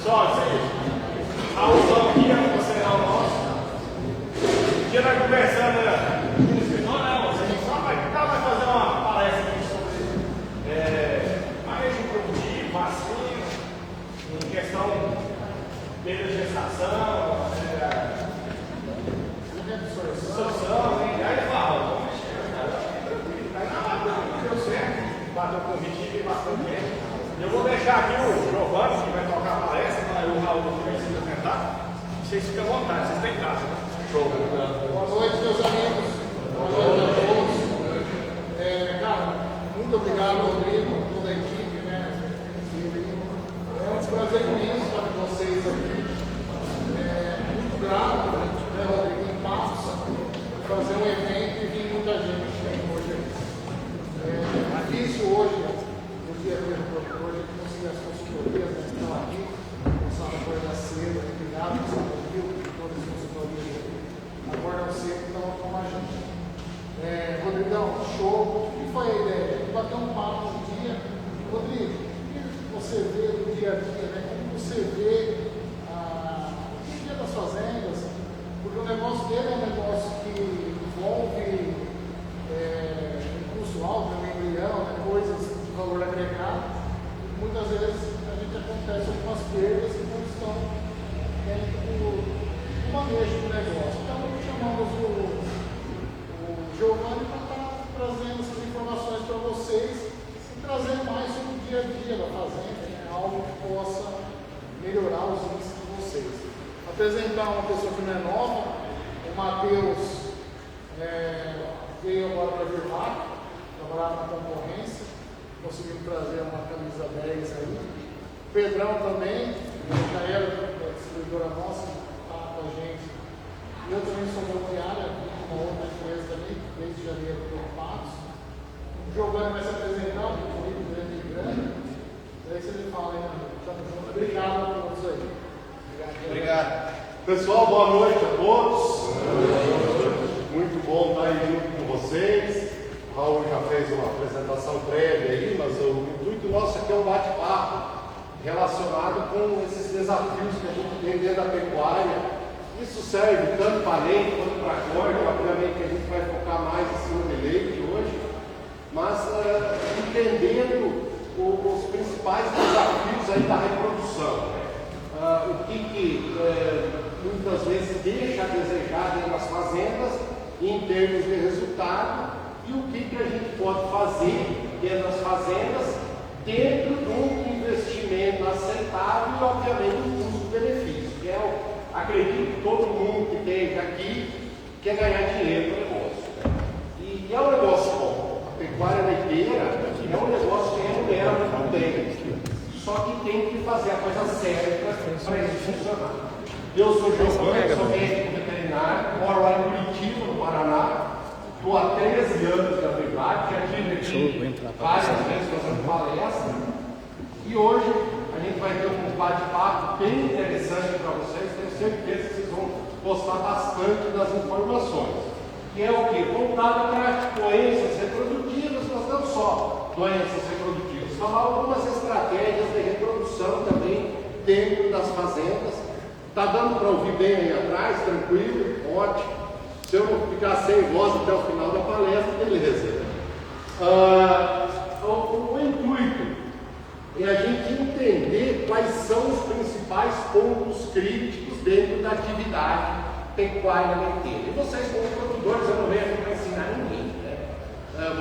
Pessoal, isso aí. A alusão aqui é um sinal nosso. Um dia nós conversando, não, a gente só vai fazer uma palestra aqui sobre manejo produtivo, vacina, em questão de gestação, absorção, aí ele fala, vamos mexer, deu certo, bateu o convite e bastante tempo. Eu vou deixar aqui o Giovanni, que vai tocar a palestra, o Raul que vai se apresentar. Vocês ficam à vontade, vocês têm casa, né? Show. Boa noite, meus amigos. Boa noite a todos. Cara, muito obrigado, Rodrigo, toda a equipe, né? É um prazer imenso estar com vocês aqui. Muito grato, né, Rodrigo, em Patos, fazer um evento e vir muita gente hoje aqui. Difícil hoje, no dia a dia do produtor, a gente conseguir as consultorias, né, que estão aqui, começaram a acordar cedo, obrigado, todas as consultorias aqui, acordam cedo, então como a gente. Rodrigão, show. O que foi a ideia? Bater um papo um dia. Rodrigo, o que você vê no dia a dia, né? Como você vê o dia das fazendas? Porque o negócio dele é um negócio que envolve custo alto, embrião, né? Coisas de valor agregado. Muitas vezes a gente acontece algumas perdas que não estão dentro do manejo do negócio. Então, chamamos o Giovanni para estar trazendo essas informações para vocês e trazer mais sobre o dia a dia da fazenda, né? Algo que possa melhorar os índices de vocês. Apresentar uma pessoa que não é nova, o Matheus veio agora para a Virmac, trabalhar na concorrência, conseguimos trazer uma camisa 10 aí. O Pedrão também, já era da distribuidora nossa, está com a gente. E eu também sou voluntário, uma outra empresa também, desde janeiro preocupados. O Giovanni vai se apresentar, um currículo grande. Daí você fala aí, estamos juntos. Obrigado a todos aí. Obrigado. Pessoal, boa noite a todos. Muito bom estar aí junto com vocês. O Raul já fez uma apresentação prévia aí, mas o intuito nosso aqui é um bate-papo relacionado com esses desafios que a gente tem dentro da pecuária. Isso serve tanto para leite quanto para corte. Obviamente que a gente vai focar mais em cima de leite hoje, mas entendendo os principais desafios aí da reprodução. O que muitas vezes deixa a desejar dentro das fazendas em termos de resultado e o que a gente pode fazer dentro das fazendas dentro de um investimento aceitável e obviamente um custo-benefício, que acredito que todo mundo que esteja aqui quer ganhar dinheiro no negócio. Né? E é um negócio bom. A pecuária leiteira é um negócio que remunera muito bem. Só que tem que fazer a coisa certa para isso funcionar. Eu sou Giovanni, sou médico veterinário, moro lá em Curitiba, no Paraná. Estou há 13 anos na verdade, já tive aqui várias vezes fazendo palestra. E hoje a gente vai ter um bate-papo bem interessante para vocês. Tenho certeza que vocês vão gostar bastante das informações. Que é o que? Voltado para doenças reprodutivas, mas não só doenças reprodutivas. Falar algumas estratégias de reprodução também dentro das fazendas. Está dando para ouvir bem aí atrás? Tranquilo? Ótimo. Se eu não ficar sem voz até o final da palestra, beleza. O intuito é a gente entender quais são os principais pontos críticos dentro da atividade pecuária leiteira. E vocês, como produtores, eu não venho aqui para ensinar ninguém, né?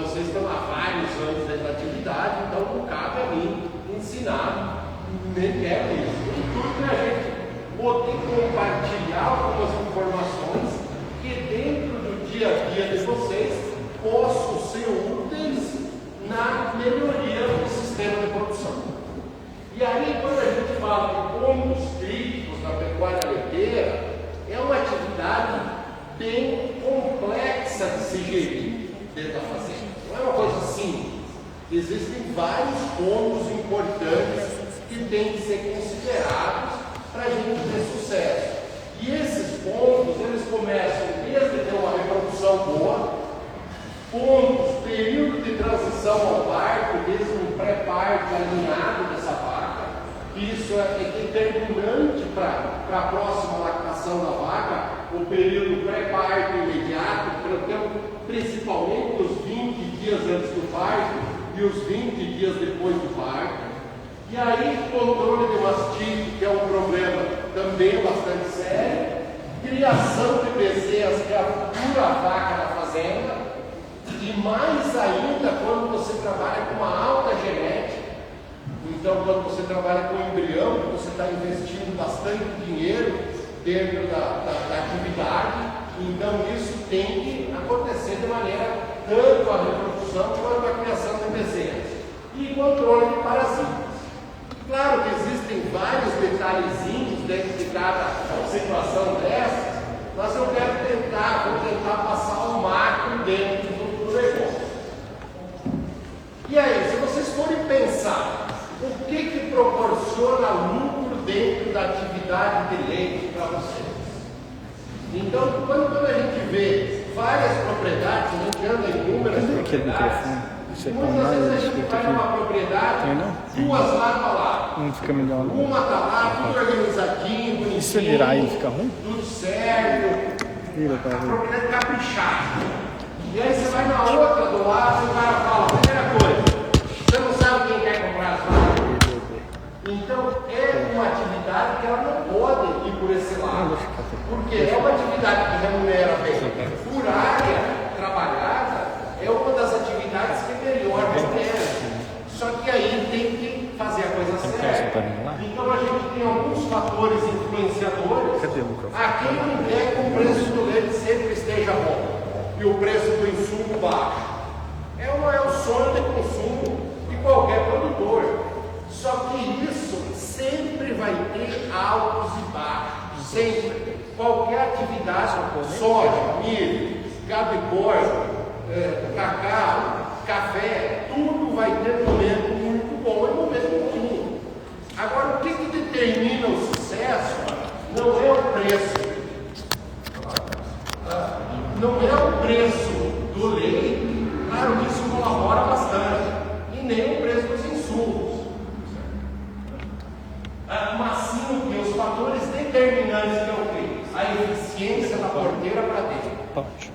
Vocês estão há vários anos dentro da atividade, então não cabe a mim ensinar, nem quero isso. O intuito é a gente poder compartilhar algumas informações que dentro do dia a dia de vocês possam ser úteis na melhoria do sistema de produção. E aí, quando a gente fala de pontos críticos da pecuária leiteira, é uma atividade bem complexa de se gerir dentro da fazenda. Não é uma coisa simples. Existem vários pontos importantes que têm que ser considerados para a gente ter sucesso. E esses pontos, eles começam desde ter uma reprodução boa, pontos, período de transição ao parto, mesmo um pré-parto alinhado dessa vaca, que isso é determinante para a próxima lactação da vaca, o período pré-parto imediato, principalmente os 20 dias antes do parto e os 20 dias depois do parto. E aí, controle de mastite, que é um problema também bastante sério, criação de bezerras, que é a futura vaca da fazenda, e mais ainda quando você trabalha com uma alta genética. Então, quando você trabalha com embrião, você está investindo bastante dinheiro dentro da atividade, então isso tem que acontecer de maneira tanto a reprodução quanto a criação de bezerras. E controle de parasitas. Claro que existem vários detalhezinhos dentro de cada situação dessas, mas eu quero vou tentar passar o macro dentro do negócio. E aí, se vocês forem pensar, o que proporciona lucro dentro da atividade de leite para vocês? Então, quando a gente vê várias propriedades, a gente anda em inúmeras propriedades, muitas vezes a gente vai numa propriedade, duas lado a lado. Não fica melhor, não. Uma tá lá, tudo organizadinho, bonitinho. E se virar aí, fica ruim? Tudo certo. Vira, A propriedade caprichada. E aí você vai na outra do lado e o cara fala, primeira coisa, você não sabe quem quer comprar as vacas. Então é uma atividade que ela não pode ir por esse lado. Porque é uma atividade que remunera bem. Por área trabalhada, é uma das atividades que melhor remunera. Só que aí tem que fazer a coisa certa. Então a gente tem alguns fatores influenciadores. A quem não quer que o preço do leite sempre esteja bom e o preço do insumo baixo. É o sonho de consumo de qualquer produtor. Só que isso sempre vai ter altos e baixos. Sempre. Qualquer atividade, soja, milho, gado de porco, cacau, café, tudo vai ter momento muito bom e momento ruim. Agora, o que determina o sucesso não é o preço. Não é o preço do leite, claro que isso colabora bastante, e nem o preço dos insumos. Mas sim o que? Os fatores determinantes que é o quê? A eficiência da porteira para dentro.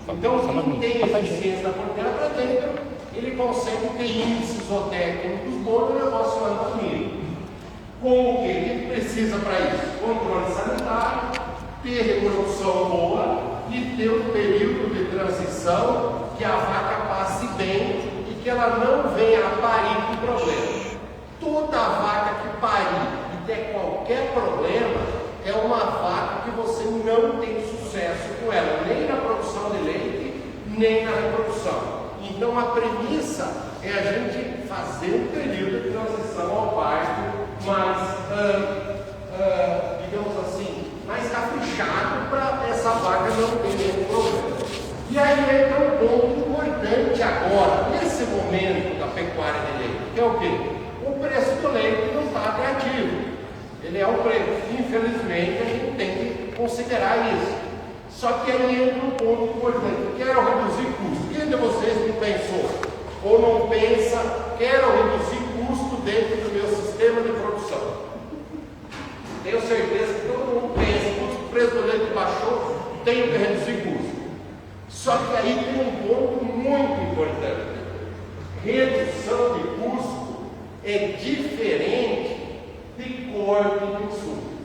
Então, quem tem eficiência da porteira para dentro, ele consegue ter índices zootécnicos bons no negócio anda comigo. Com o que ele precisa para isso? Controle sanitário, ter reprodução boa e ter um período de transição que a vaca passe bem e que ela não venha a parir com problema. Toda vaca que parir e ter qualquer problema é uma vaca que você não tem sucesso com ela, nem na produção de leite, nem na reprodução. Então a premissa é a gente fazer um período de transição ao parto mais, digamos assim, mais caprichado para essa vaca não ter nenhum problema. E aí entra um ponto importante agora, nesse momento da pecuária de leite, que é o quê? O preço do leite não está atrativo. Ele é o preço. Infelizmente, a gente tem que considerar isso. Só que aí entra um ponto importante. Quero reduzir custo. Quem de vocês não pensou? Ou não pensa, quero reduzir custo dentro do meu sistema de produção? Tenho certeza que todo mundo pensa, o preço do leite baixou, tenho que reduzir custo. Só que aí tem um ponto muito importante. Redução de custo é diferente de corte de insumos.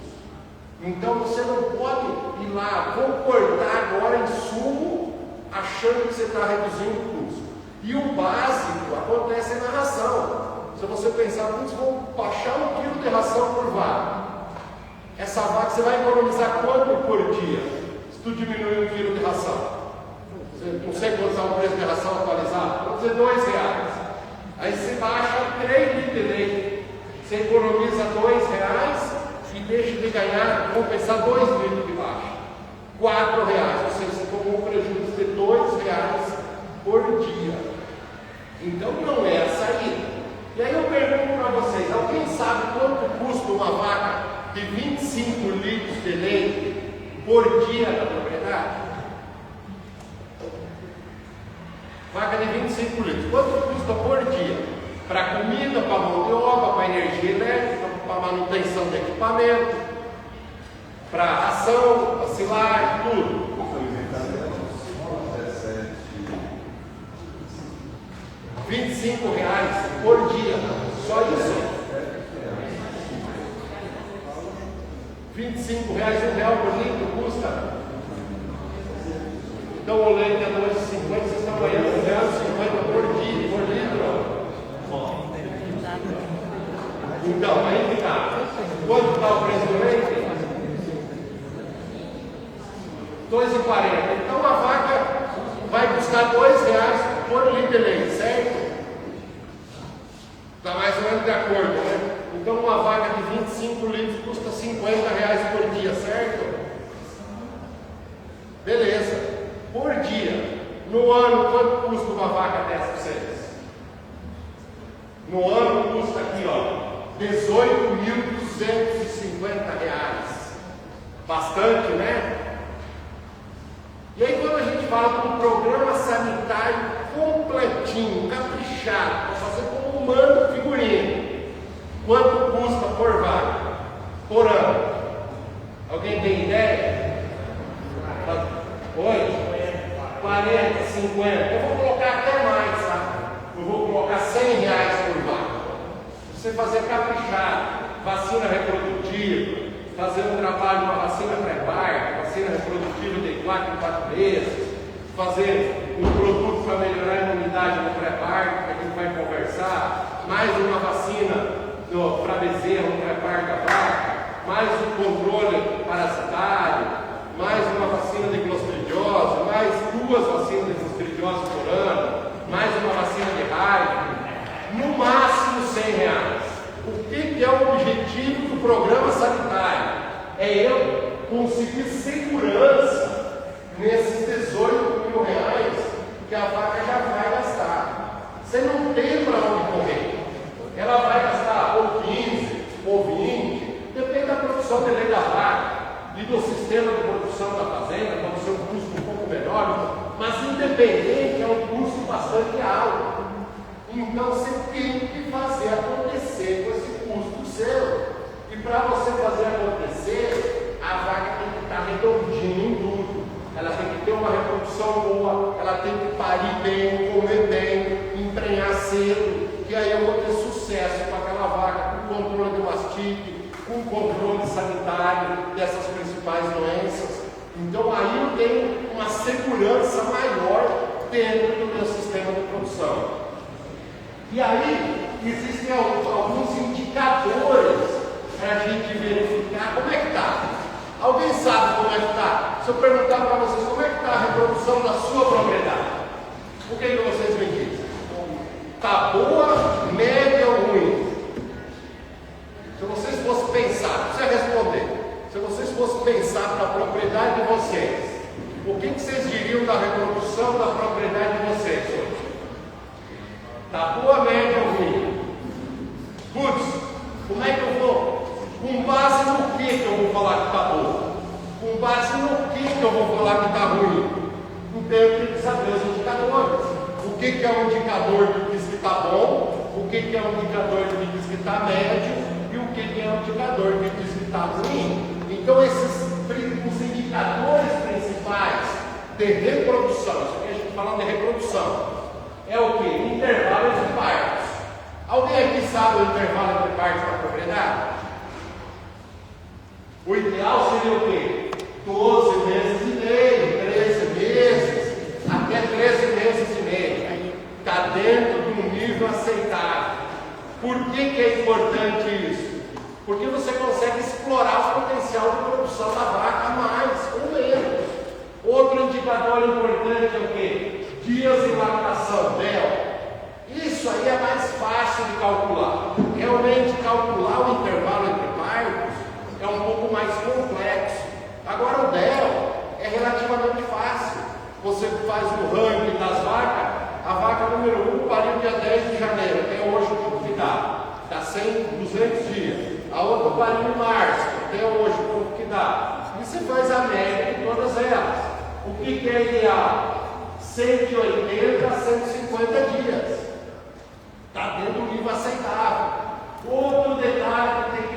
Então você não pode ir lá, vou cortar agora insumo, achando que você está reduzindo o custo. E o básico acontece na ração. Se você pensar, vou baixar 1 quilo de ração por vaca. Essa vaca você vai economizar quanto por dia? Se tu diminuir 1 quilo de ração. Você consegue botar o preço de ração atualizado? Vamos dizer R$2. Aí você baixa 3 litros de leite. Você economiza R$2 e deixa de ganhar, vamos pensar 2 litros de baixa. R$4. Ou seja, você tomou um prejuízo de R$2 por dia. Então não é a saída. E aí eu pergunto para vocês, alguém sabe quanto custa uma vaca de 25 litros de leite por dia na propriedade? Vaca de 25 litros. Quanto custa por dia? Para comida, para mão de obra, para energia elétrica, para manutenção de equipamento, para ração, para silagem, tudo. R$25 por dia, só isso. R$25, R$1 por litro custa. Então o leite é R$2,50, vocês estão ganhando R$1,50 por dia, por litro. Então, aí que tá. Quanto está o preço do leite? R$2,40. Então a vaca vai custar R$2 por litro de leite, certo? Está mais ou menos de acordo, né? Então uma vaca de 25 litros custa R$50 por dia, certo? Beleza. Por dia. No ano, quanto custa uma vaca dessa para vocês? No ano custa aqui, ó, R$18.250. Bastante, né? E aí quando a gente fala de um programa sanitário completinho, caprichado, para fazer como manda o figurino, quanto custa por vaga? Por ano? Alguém tem ideia? Oi? 40, 50. Eu vou colocar até mais, tá? Eu vou colocar R$100 por vaga. Você fazer caprichado, vacina reprodutiva, fazer um trabalho, uma vacina pré-parto, vacina reprodutiva de 4 em 4 meses, fazer um produto para melhorar a imunidade no pré-parto, que a gente vai conversar, mais uma vacina para bezerro no pré-parto da vaca, mais um controle parasitário, mais uma vacina de clostridiose, mais 2 vacinas de clostridiose por ano, mais uma vacina de raiva, no máximo R$100. O que é o objetivo do programa sanitário? É eu conseguir segurança nesses R$18.000 que a vaca já vai gastar. Você não tem para onde correr. Ela vai gastar ou 15 ou 20, depende da produção de leite da vaca e do sistema de produção da fazenda, pode ser um custo um pouco menor, mas independente é um custo bastante alto. Então você tem que fazer acontecer com esse custo seu. E para você fazer acontecer, a vaca tem que estar redondinha em tudo. Ela tem que ter uma reprodução boa, ela tem que parir bem, comer bem, emprenhar cedo, que aí eu vou ter sucesso com aquela vaca, com controle de mastite, com controle sanitário dessas principais doenças. Então aí eu tenho uma segurança maior dentro do meu sistema de produção. E aí existem alguns indicadores para a gente verificar como é que está. Alguém sabe como é que está? Se eu perguntar para vocês como é que está a reprodução da sua propriedade, o que vocês me dizem? Está boa, média ou ruim? Se vocês fossem pensar, não precisa responder, se vocês fossem pensar para a propriedade de vocês, o que vocês diriam da reprodução da propriedade de vocês hoje? Está boa, média ou ruim? Putz, como é que eu vou? Com base no que eu vou falar que está boa? Com base no que eu vou falar que está ruim? Então eu tenho que saber os indicadores. O que é um indicador que diz que está bom? O que é um indicador que diz que está médio? E o que é um indicador que diz que está ruim? Então esses os indicadores principais de reprodução, isso aqui a gente falando de reprodução, é o que? Intervalo entre partos. Alguém aqui sabe o intervalo entre partos na propriedade? O ideal seria o quê? 12 meses e meio, 13 meses, até 13 meses e meio. Está dentro de um nível aceitável. Por que é importante isso? Porque você consegue explorar o potencial de produção da vaca mais ou menos. Outro indicador importante é o quê? Dias de lactação dela. Isso aí é mais fácil de calcular. Realmente calcular o intervalo entre partos é um pouco mais complexo. Agora o DEL é relativamente fácil. Você faz o ranking das vacas. A vaca número 1 pariu dia 10 de janeiro, até hoje o que dá? Está 200 dias. A outra pariu em março, até hoje o que dá? E você faz a média de todas elas. O que é ideal? 180 a 150 dias. Está dentro do nível aceitável. Outro detalhe que tem que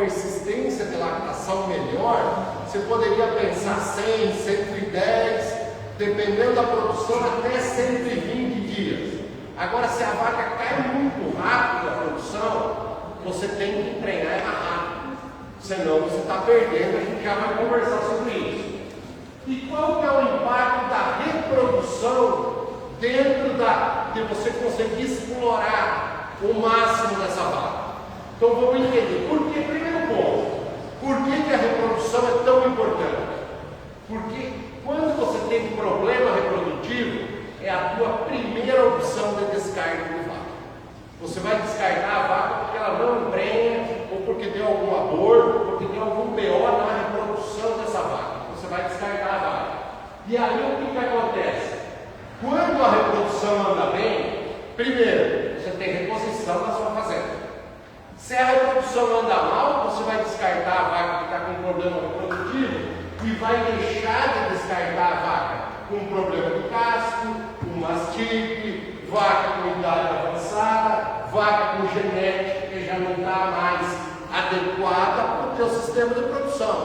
persistência de lactação melhor, você poderia pensar 100, 110, dependendo da produção, até 120 dias. Agora, se a vaca cai muito rápido a produção, você tem que treinar ela rápido, senão você está perdendo. A gente já vai conversar sobre isso. E qual que é o impacto da reprodução dentro de você conseguir explorar o máximo dessa vaca? Então vamos entender. Por que? Primeiro ponto. Por que a reprodução é tão importante? Porque quando você tem problema reprodutivo, é a tua primeira opção de descarte de vaca. Você vai descartar a vaca porque ela não emprenha, ou porque deu algum aborto, ou porque deu algum BO na reprodução dessa vaca. Você vai descartar a vaca. E aí o que acontece? Quando a reprodução anda bem, primeiro, você tem reposição na sua fazenda. Se a reprodução anda mal, você vai descartar a vaca que está com problema reprodutivo e vai deixar de descartar a vaca com problema de casco, com mastite, vaca com idade avançada, vaca com genética que já não está mais adequada para o teu sistema de produção.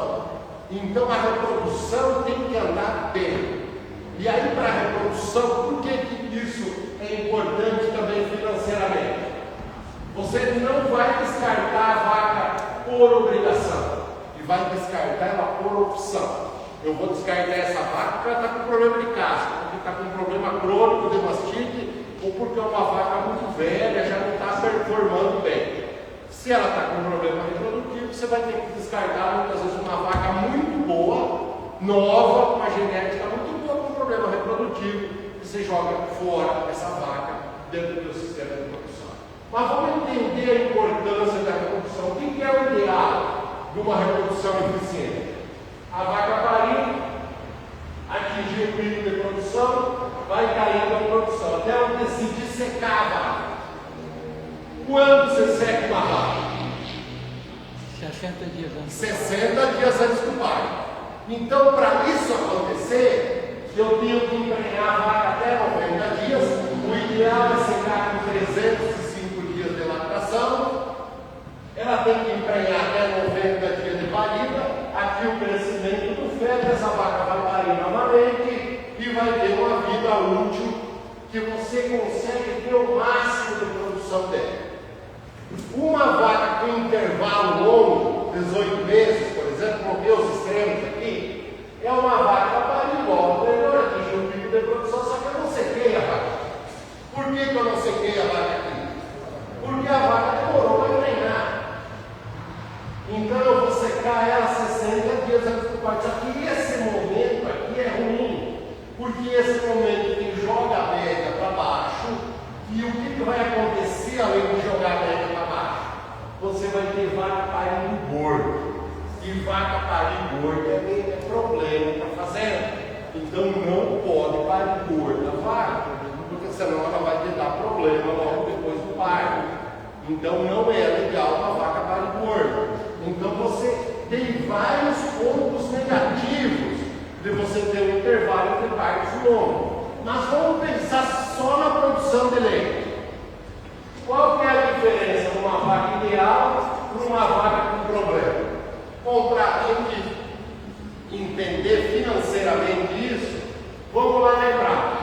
Então a reprodução tem que andar bem. E aí, para a reprodução, por que isso é importante também financeiramente? Você não vai descartar a vaca por obrigação, e vai descartar ela por opção. Eu vou descartar essa vaca porque ela está com problema de casco, porque está com problema crônico de mastite, ou porque é uma vaca muito velha, já não está performando bem. Se ela está com problema reprodutivo, você vai ter que descartar muitas vezes uma vaca muito boa, nova, com uma genética muito boa, com problema reprodutivo, e você joga fora essa vaca dentro do sistema de produção. Mas vamos entender a importância da reprodução. O que é o ideal de uma reprodução eficiente? A vaca pariu, atingir o pico de produção, vai caindo a produção, até ela decidir secar a vaca. Quando você seca uma vaca? 60 dias antes. 60 dias antes do parto. Então, para isso acontecer, eu tenho que emprenhar a vaca até 90 dias. O ideal é secar com 305 dias de lactação. Ela tem que emprenhar até 90 dias de parida. Aqui o crescimento do feto, essa vaca vai parir novamente e vai ter uma vida útil que você consegue ter o máximo de produção dela. Uma vaca com intervalo longo, 18 meses, por exemplo, vamos ver os extremos aqui, é uma vaca para igual ao anterior, atinge o pico de produção, só que eu não sequei a vaca. Por que eu não sequei a vaca aqui? Porque a vaca demorou para treinar. Então eu vou secar ela 60 dias antes do parto. Só que esse momento aqui é ruim, porque esse momento que joga a média para baixo, e o que vai acontecer além de jogar a média para baixo? Você vai ter vaca parindo gordo. E vaca parir gorda é problema para a fazenda. Então não pode parir gorda a vaca, porque senão ela vai te dar problema logo depois do parto. Então não é legal a vaca parir gorda. Então você tem vários pontos negativos de você ter um intervalo entre partos longos. Mas vamos pensar só na produção de leite. Qual que é a diferença de uma vaca ideal para uma vaca com problema? Bom, para a gente entender financeiramente isso, vamos lá na Embrapa.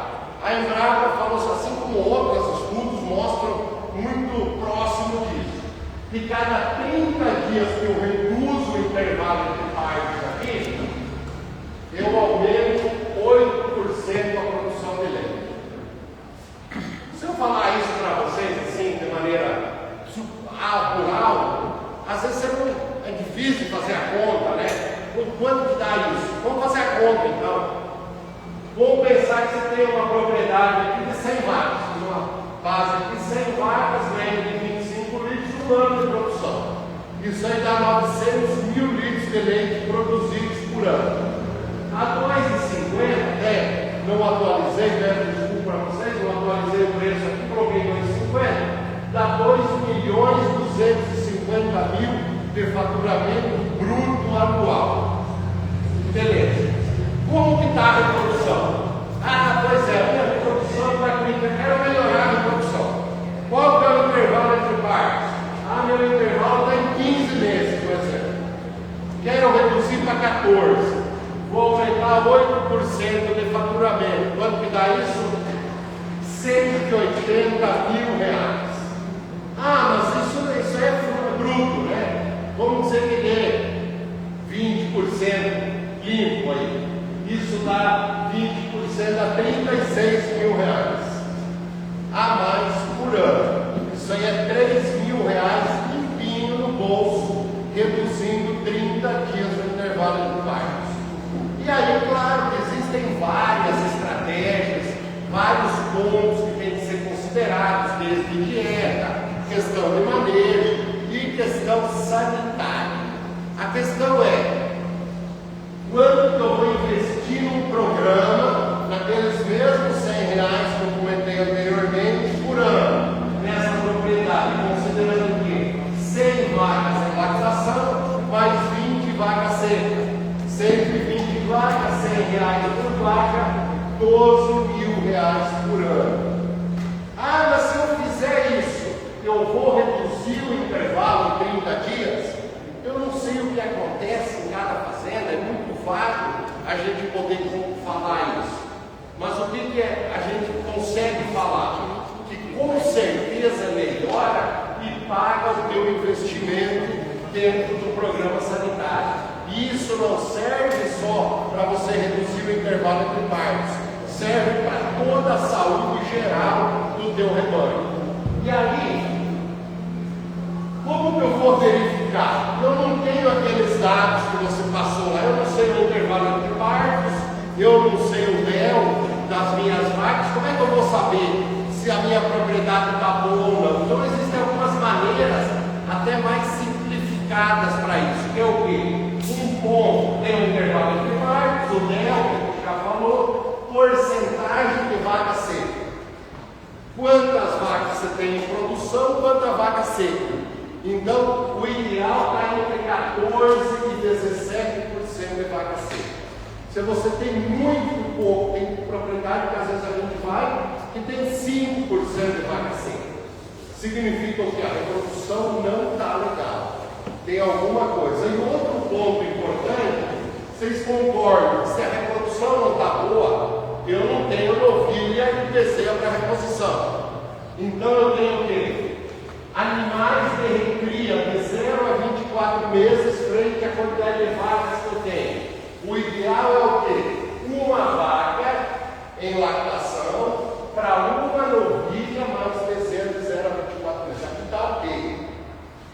A Embrapa falou assim como outros estudos mostram muito próximo disso. De cada 30 dias que eu reduzo o intervalo entre partos aqui, eu aumento 8% a produção de leite. Se eu falar isso para vocês assim, de maneira rural, às vezes você não, é difícil fazer a conta, né? Quanto que dá isso? Vamos fazer a conta então. Vamos pensar que você tem uma propriedade aqui de 100 vacas, uma base aqui de 100 vacas, média de 25 litros, um ano de produção. Isso aí dá 900 mil litros de leite produzidos por ano. A 2,50, não atualizei, desculpa para vocês, não atualizei o preço aqui, coloquei 2,50, dá 2.250.000 de faturamento bruto anual. Beleza. Como que está a reprodução? Ah, pois é, a minha reprodução está comigo, eu quero melhorar a reprodução. Qual que é o intervalo entre partos? Ah, meu intervalo está em 15 meses, por exemplo. mil reais. Ah, mas isso é bruto, né? Vamos dizer que dê 20% limpo aí. Isso dá 20% a 36 mil reais a mais por ano. Isso aí é 3 mil reais limpinho no bolso, reduzindo 30 dias no intervalo entre partos. E aí, claro que existem várias estratégias, vários pontos que têm que ser considerados, desde dieta, questão de manejo e questão sanitária. A questão é, quanto que eu vou investir num programa, naqueles mesmos 100 reais que eu comentei anteriormente, por ano, nessa propriedade, considerando que 100 vagas em lactação, mais 20 vagas secas, 120 vagas, 100 reais por vaga, 12 mil reais por ano. Ah, mas se eu fizer isso, eu vou reduzir o intervalo em 30 dias? Eu não sei o que acontece em cada fazenda, é muito fácil a gente poder falar isso. Mas o que a gente consegue falar? Que com certeza melhora e paga o teu investimento dentro do programa sanitário. E isso não serve só para você reduzir o intervalo entre partos, serve para toda a saúde geral do teu rebanho. E aí, como que eu vou verificar? Eu não tenho aqueles dados que você passou lá, eu não sei o intervalo entre partos, eu não sei o mel das minhas vacas, como é que eu vou saber se a minha propriedade está boa ou não? Então existem algumas maneiras até mais simplificadas para isso, que é o quê? Um ponto tem um intervalo entre partos, o mel, que a gente já falou, porcentagem de vaca seca. Quantas vacas você tem em produção, quanta vaca seca. Então, o ideal está entre 14% e 17% de vaca seca. Se você tem muito pouco, tem propriedade que às vezes a gente vai que tem 5% de vaca seca. Significa que a reprodução não está legal. Tem alguma coisa. E outro ponto importante, vocês concordam que se a reprodução não está boa, eu não tenho novilha e bezerra para reposição. Então eu tenho o quê? Animais de recria de 0 a 24 meses frente à quantidade de vacas que eu tenho. O ideal é o quê? Uma vaca em lactação para uma novilha mais bezerra de 0 a 24 meses. Aqui está ok.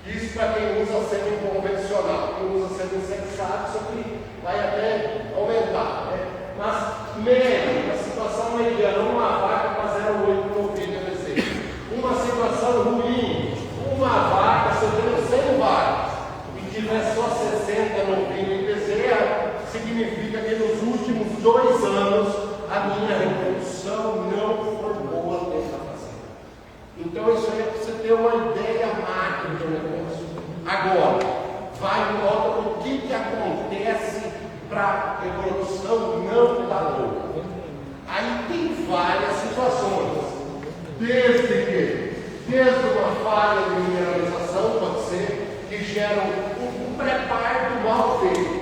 Isso para quem usa sêmen convencional. Quem usa sêmen sexado, isso aqui vai até aumentar, né? Mas médio, a situação mediana, uma vaca para 0,8 novilha bezerra. Uma situação ruim, uma vaca, se eu tenho 100 vacas e tiver só 60 novilhas e bezerra, significa que nos últimos 2 anos a minha reprodução não foi boa dentro da fazenda. Então isso aí é para você ter uma ideia macro do negócio. Agora, vai em volta do que acontece para a reprodução não estar boa. Aí tem várias situações. Desde uma falha de mineralização, pode ser, que gera um pré-parto mal feito.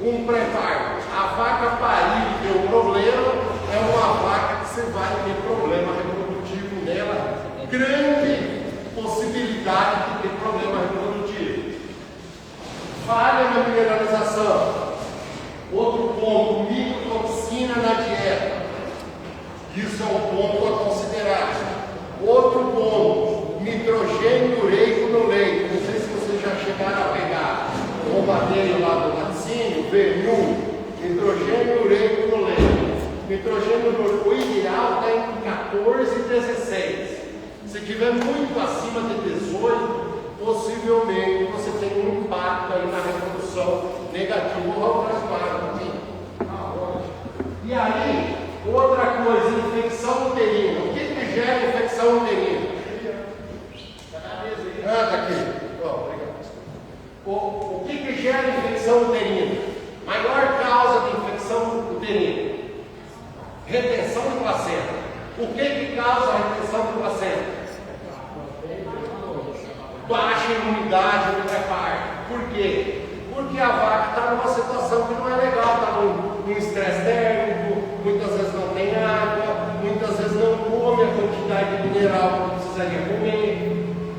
Um pré-parto. A vaca pariu e deu problema, é uma vaca que você vai ter problema reprodutivo nela. Grande possibilidade de ter problema reprodutivo. Falha na mineralização. Outro ponto, microtoxina na dieta. Isso é um ponto a considerar. Outro ponto, nitrogênio ureico no leite. Não sei se vocês já chegaram a pegar o bombardeio lá do laticínio, V1, nitrogênio ureico no leite. Nitrogênio no o ideal está entre 14 e 16. Se tiver muito acima de 18, possivelmente você tem um impacto aí na reprodução negativo ou plasmático. E aí, outra coisa, infecção uterina. O que gera infecção uterina? Ah, tá aqui. Oh, obrigado. O que gera infecção uterina? Maior causa de infecção uterina? Retenção de placenta. O que causa a retenção de placenta? Baixa imunidade no pré-parto. Por quê? Porque a vaca está numa situação que não é legal, está num estresse térmico, muitas vezes não tem água, muitas vezes não come a quantidade quantidade de mineral que precisaria comer.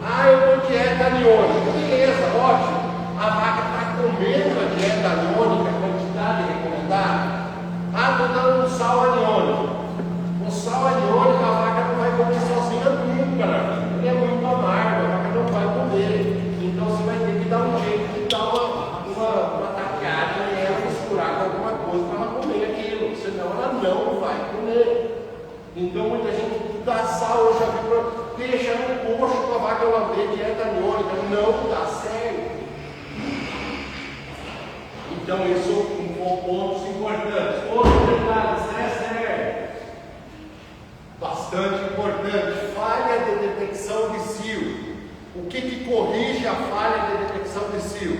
Ah, eu dou dieta aniônica. Beleza, ótimo. A vaca está comendo a dieta aniônica, a quantidade recomendada. Ah, estou dando um sal aniônico. O sal aniônico a vaca não vai comer sozinha nunca na vida. Ele é muito amargo, a vaca não vai comer. Então você vai ter que dar um jeito de dar uma tapeada nela, misturar com alguma coisa para ela comer aquilo. Senão ela não vai comer. Então muita gente dá sal, eu já vi, deixa no coxo para a vaca lamber dieta aniônica. Não dá certo. Então isso são pontos importantes. Outro detalhe, bastante importante, falha de detecção de cio. O que corrige a falha de detecção de cio?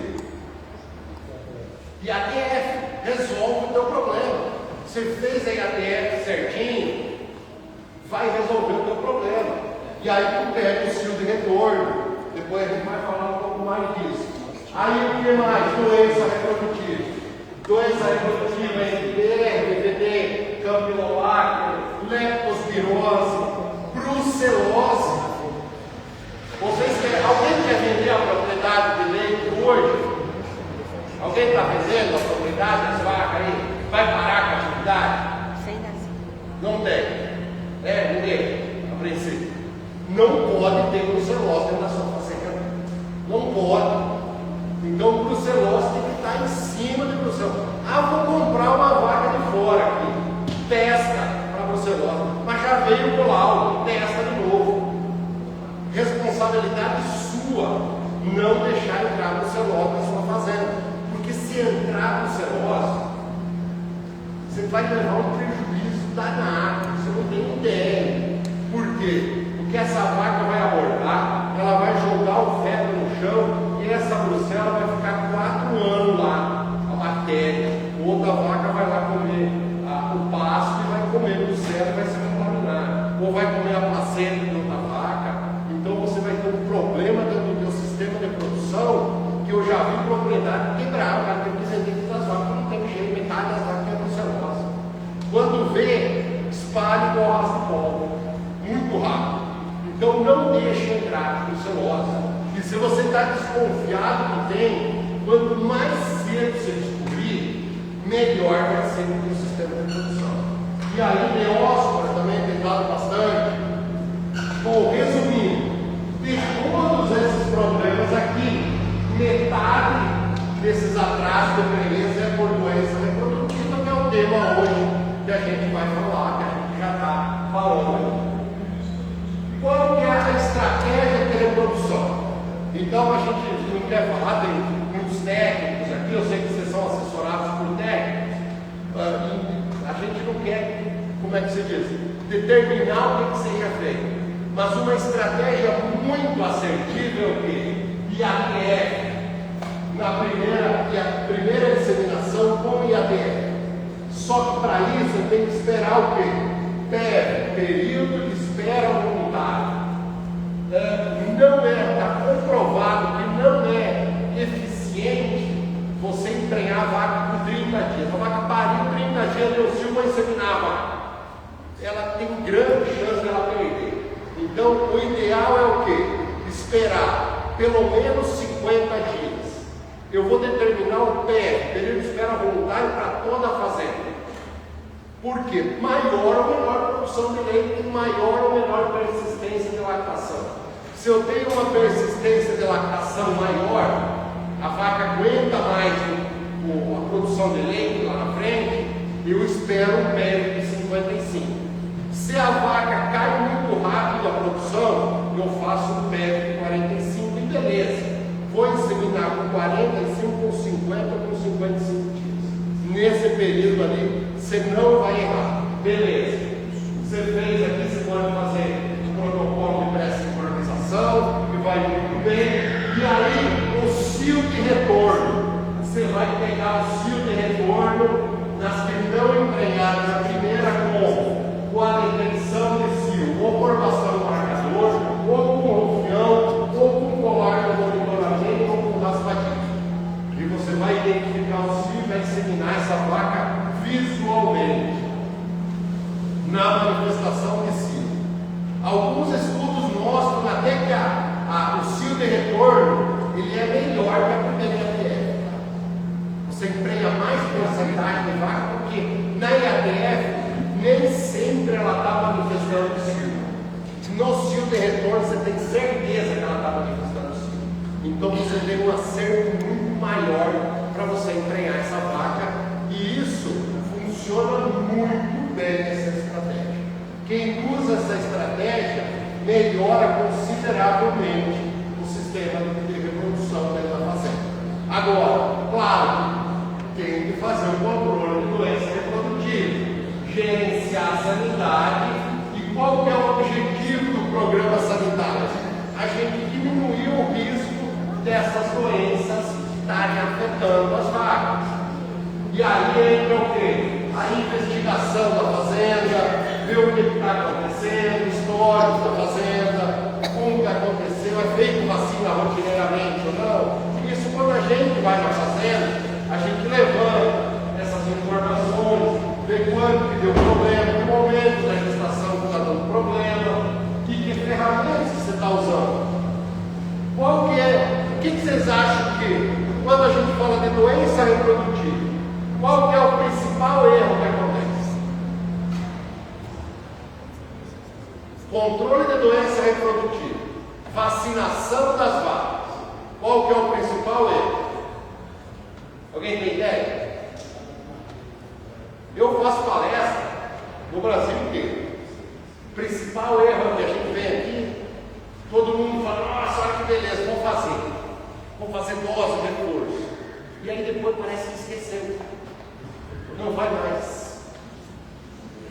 IATF resolve o teu problema. Você fez a IATF certinho, vai resolver o teu problema. E aí tu pega o cio de retorno. Depois a gente vai falar um pouco mais disso. Aí o que mais? Doença reprodutiva. Doença reprodutiva é BVD, Campylobacter, leptospirose, brucelose. Alguém quer vender a propriedade de leite hoje? Alguém está vendendo a propriedade das vacas aí? Vai parar com a atividade? Sem nascer. Não tem. Ninguém, a princípio. Não pode ter brucelose dentro da sua fazenda. Não pode. Então, brucelose tem que estar em cima de brucelose. Ah, vou comprar uma vaca de fora aqui. Testa para brucelose. Mas já veio o laudo, testa de novo. Responsabilidade sua não deixar entrar brucelose na sua fazenda. Porque se entrar brucelose, você vai levar um prejuízo danado. Você não tem ideia. Por quê? Porque essa vaca vai abortar, ela vai jogar o feto no chão e essa brucela vai ficar 4 anos lá, a bactéria. Outra vaca vai lá comer o pasto e vai comer brucela e vai se contaminar. Ou vai comer a placenta de outra vaca. Então você vai ter um problema dentro do teu sistema de produção que eu já vi propriedade quebrar. O cara tem que vender todas as vacas, não tem jeito, metade das vacas é brucelose. Quando vê, espalhe igual raça de pólvora. Muito rápido. Então não deixe entrar brucelose. E se você está desconfiado que tem, quanto mais cedo você descobrir, melhor vai ser no seu sistema de produção. E aí, Neóspora também tem dado bastante. Bom, resumindo, de todos esses problemas aqui, metade desses atrasos de beleza é por doença reprodutiva, que é o tema hoje que a gente vai falar, que a gente já está falando. Qual que é a estratégia de reprodução? Então a gente não quer falar, tem muitos técnicos aqui, eu sei que vocês são assessorados por técnicos, a gente não quer, como é que se diz, determinar o que seja feito. Mas uma estratégia muito assertiva é o quê? IATF. Na primeira disseminação com IATF. Só que para isso tem que esperar o quê? Período de espera voluntário. Não está comprovado que não é eficiente você emprenhar a vaca por 30 dias. A vaca pariu 30 dias, deu cio, vai inseminar a vaca. Ela tem grande chance de ela perder. Então, o ideal é o quê? Esperar pelo menos 50 dias. Eu vou determinar o período de espera voluntário para toda a fazenda. Por quê? Maior ou menor produção de leite e maior ou menor persistência de lactação. Se eu tenho uma persistência de lactação maior, a vaca aguenta mais a produção de leite lá na frente, eu espero um PEV de 55. Se a vaca cai muito rápido a produção, eu faço um PEV de 45 e beleza. Vou inseminar com 45, com 50, com 55 dias. Nesse período ali, você não vai errar. Beleza. Você fez aqui, você pode fazer um protocolo de pré-sincronização, que vai muito bem. E aí, o cio de retorno. Você vai pegar o cio de retorno nas que estão emprenhadas na primeira com a detenção de cio, ou por bastão marcador, ou com rufião, ou com colar de monitoramento, ou com raspadinho. E você vai identificar o cio e vai inseminar essa vaca visualmente. raiva de vaca, porque na IATF nem sempre ela está manifestando cio. No cio de retorno você tem certeza que ela está manifestando cio. Então você tem um acerto muito maior para você emprenhar essa vaca, e isso funciona muito bem essa estratégia. Quem usa essa estratégia melhora consideravelmente o sistema de reprodução dentro da fazenda. Agora, claro, tem que fazer o controle de doença reprodutiva, gerenciar a sanidade. E qual que é o objetivo do programa sanitário? A gente diminuir o risco dessas doenças estarem afetando as vacas. E aí entra o quê? A investigação da fazenda, ver o que está acontecendo, o histórico da fazenda, como que aconteceu, é feito vacina rotineiramente ou não. Isso, quando a gente vai na fazenda, a gente levanta essas informações, vê quando que deu problema, que momento da gestação que está dando problema, que ferramentas que você está usando. Qual que é? O que vocês acham que, quando a gente fala de doença reprodutiva, qual que é o principal erro que acontece? Controle de doença reprodutiva, vacinação das vacas. Qual que é o principal erro? Alguém tem ideia? Eu faço palestra no Brasil inteiro. O principal erro que a gente vem aqui, todo mundo fala, nossa, olha que beleza, vamos fazer dose de reforço. E aí depois parece que esqueceu. Não vai mais.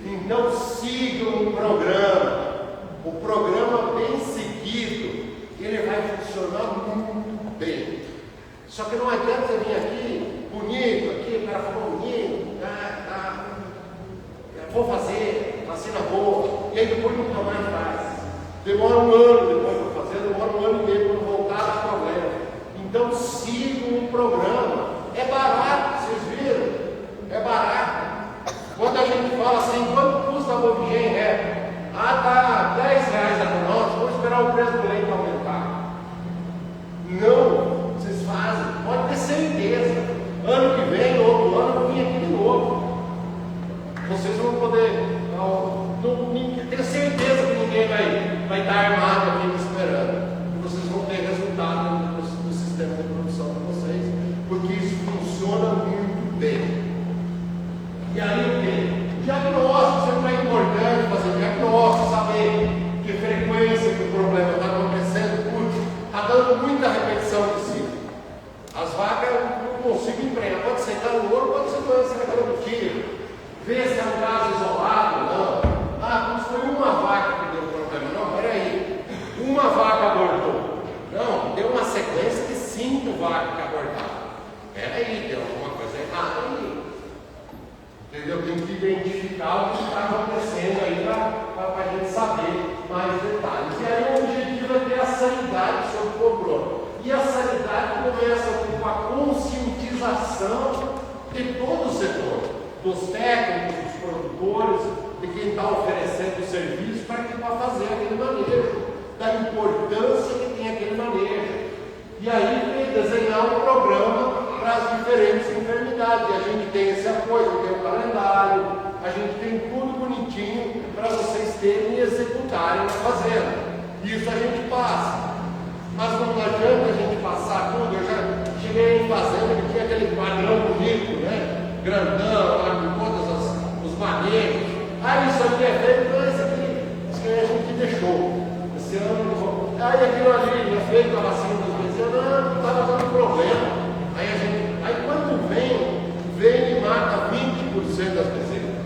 Então sigam o programa. O programa bem seguido, ele vai funcionar muito bem. Só que não adianta você vir aqui, bonito, aqui, o cara falou bonito, vou fazer, vacina boa, e aí depois nunca mais faz. Demora um ano depois para fazer, demora um ano e meio para voltar a dar problema. Então sigam o programa. É barato, vocês viram? É barato. Quando a gente fala assim, quanto custa a bovigem ré? Tá R$10 a nós, vamos esperar o preço do leite aumentar. Não, vocês fazem, pode ter certeza. Ano que vem, outro ano, eu vim aqui de novo. Vocês vão poder, tenho certeza que ninguém vai estar armado aqui me esperando. Vocês vão ter resultado do sistema de produção de vocês, porque isso funciona muito bem. E aí o quê? Diagnóstico sempre é importante, fazer diagnóstico, saber que frequência que o problema está acontecendo, porque está dando muita repetição de ciclo. As vacas eu não consigo emprenhar, pode ser calor, pode ser doença reprodutiva. Ver se é um caso isolado, não. Mas foi uma vaca que deu problema. Não, peraí. Uma vaca abortou. Não, deu uma sequência de 5 vacas que abortaram. Peraí, tem alguma coisa errada aí. Entendeu? Tem que identificar o que está acontecendo aí para a gente saber mais detalhes. E aí o objetivo é ter a sanidade sobre o problema. E a sanidade começa com a conscientização de todo o setor, dos técnicos, dos produtores, de quem está oferecendo o serviço para fazer aquele manejo, da importância que tem aquele manejo. E aí desenhar um programa para as diferentes enfermidades. E a gente tem esse apoio, tem o calendário, a gente tem tudo bonitinho para vocês terem e executarem na fazenda. Isso a gente passa. Mas não adianta a gente passar tudo. Eu já cheguei em fazenda que tinha aquele padrão bonito, né? Grandão, lá com todos os manejos. Isso aqui é feito, não, esse aqui a gente deixou. Esse ano não vou. Aquilo ali é feito a vacina dos bezerros, não estava dando problema. Aí quando vem e mata 20% das bezerras.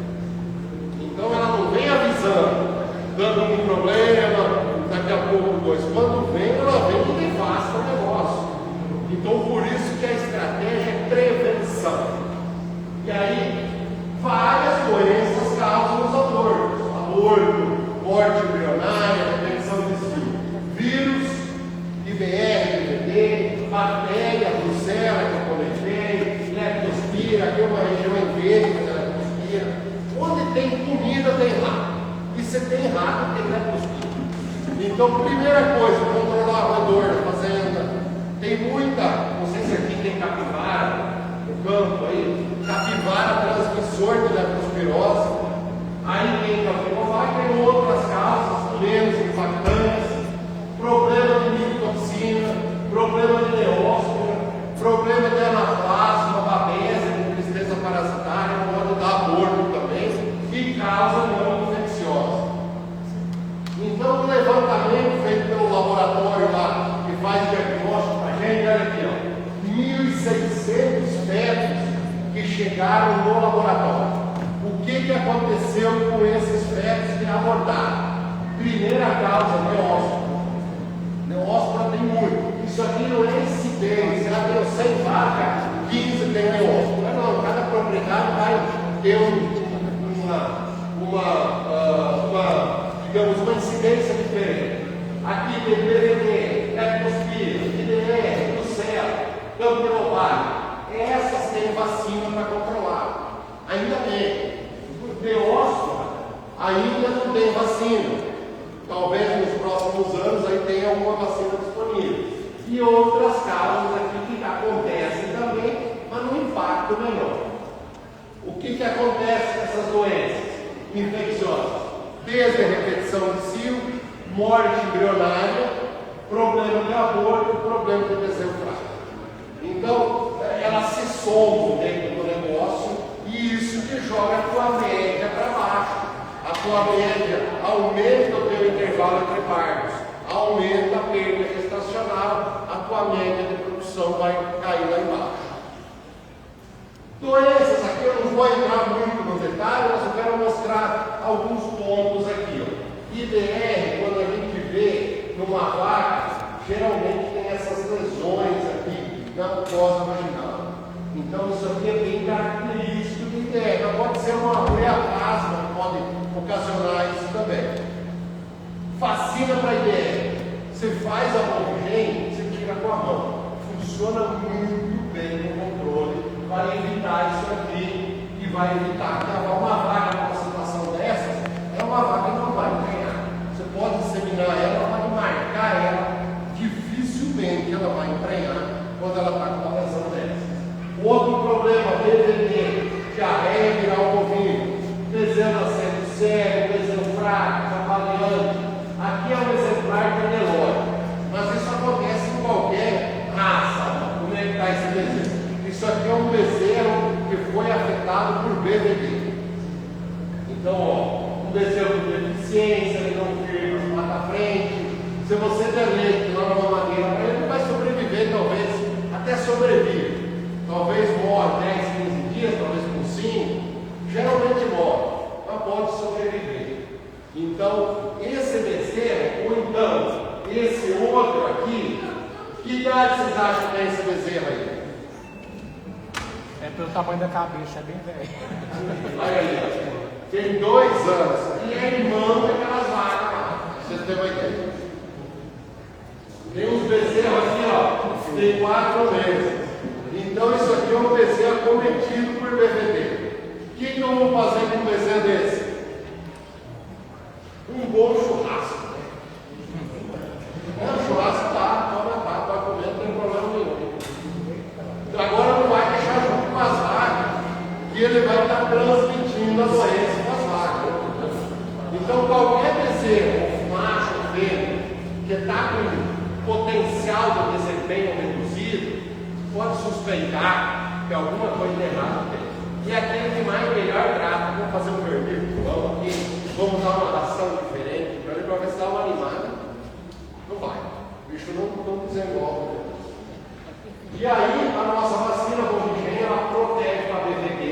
Então ela não vem avisando, dando um problema, daqui a pouco dois. Quando vem, ela vem e devasta o negócio. Então por isso que a estratégia é prevenção. E aí, várias doenças causam os abortos. Aborto, morte embrionária, retenção de vírus, IBR, IBD, bactéria, brucela que eu comentei, leptospira, aqui é uma região endêmica da leptospira. Onde tem comida tem rato. E se tem rato, tem leptospira. Então, primeira coisa, controlar o odor da fazenda. Tem muita, não sei se aqui tem capivara no campo aí. capivara transmissor de leptospirose. Aí tem capivavar, tem outras causas menos impactantes, problema de micotoxina, problema de leóspora, problema de anaplasma, babese, de tristeza parasitária, pode dar aborto também e causa não infecciosa. Então, o levantamento feito pelo laboratório lá, que faz diagnóstico para a gente, olha aqui, ó, 1.600 fetos que chegaram no laboratório. O que aconteceu com esses fetos que abordaram? Primeira causa, neóspora. Neóspora tem muito. Isso aqui não é incidência. Ela tem 100 vacas, 15 tem neóspora. Não, cada propriedade vai ter digamos, uma incidência diferente. Aqui tem PVD, leptospira, IDR, Brucela, Campylobacter. Essas têm vacina para controlar. Ainda bem. Neóspora ainda não tem vacina. Talvez nos próximos anos aí tenha alguma vacina disponível. E outras causas aqui que acontecem também, mas num impacto menor. O que acontece com essas doenças infecciosas? Desde a repetição de cio, morte embrionária, problema de aborto, problema de bezerro frágil. Então, elas se somam dentro do negócio e isso que joga a tua média para baixo. A tua média aumenta o teu intervalo entre partos, aumenta a perda gestacional, a tua média de produção vai cair lá embaixo. Doenças, aqui eu não vou entrar muito no detalhe, mas eu quero mostrar alguns pontos aqui. Ó. IDR, quando a gente vê numa vaca, geralmente tem essas lesões aqui na mucosa vaginal. Então isso aqui é bem característico do IDR. Não pode ser uma pleaplasma que pode ocasionar isso também. Vacina para IDR. Você faz a homogênea, você tira com a mão. Funciona muito bem no controle. Vai evitar isso aqui e vai evitar que uma vaca numa situação dessas, é uma vaca que não vai ganhar. Você pode disseminar ela, pode marcar ela, dificilmente ela vai emprenhar quando ela está com uma lesão dessas. Outro problema, BVD, diarreia viral bovino, bezerro nascendo sério, bezerro fraco, cavaleante. Aqui é um exemplar de Nelore, mas isso acontece em qualquer raça. Como é que está esse bezerro? Isso aqui é um bezerro que foi afetado por BVD. Então, ó, um bezerro com deficiência, ele não firma lá na frente. Se você der leite lá na mamadeira, ele vai sobreviver, talvez, até sobrevive. Talvez morre 10, 15 dias, talvez com 5. Geralmente morre, mas pode sobreviver. Então, esse bezerro, ou então, esse outro aqui, que idade vocês acham que tem esse bezerro aí? É pelo tamanho da cabeça, é bem velho. Olha aí, tem 2 anos e é irmão daquelas vacas lá. Vocês têm uma ideia? Tem uns bezerros aqui, ó, tem 4 meses. Então isso aqui é um bezerro cometido por BVD. O que eu vou fazer com um bezerro desse? Um bom churrasco. O churrasco pode comer, não tem problema nenhum. Agora não vai deixar junto com as vacas, que ele vai estar transmitindo a doença para as vacas. Então qualquer bezerro, macho ou fêmea, que está com potencial de desempenho reduzido, pode suspeitar que alguma coisa errada tem. E aquele que mais melhor trata, vamos fazer um vermelho de pão aqui, vamos dar uma ração diferente para ele, para ver se dá uma animada. Não vai. O bicho não desenvolve. E aí, a nossa vacina homogênea, ela protege a BVD,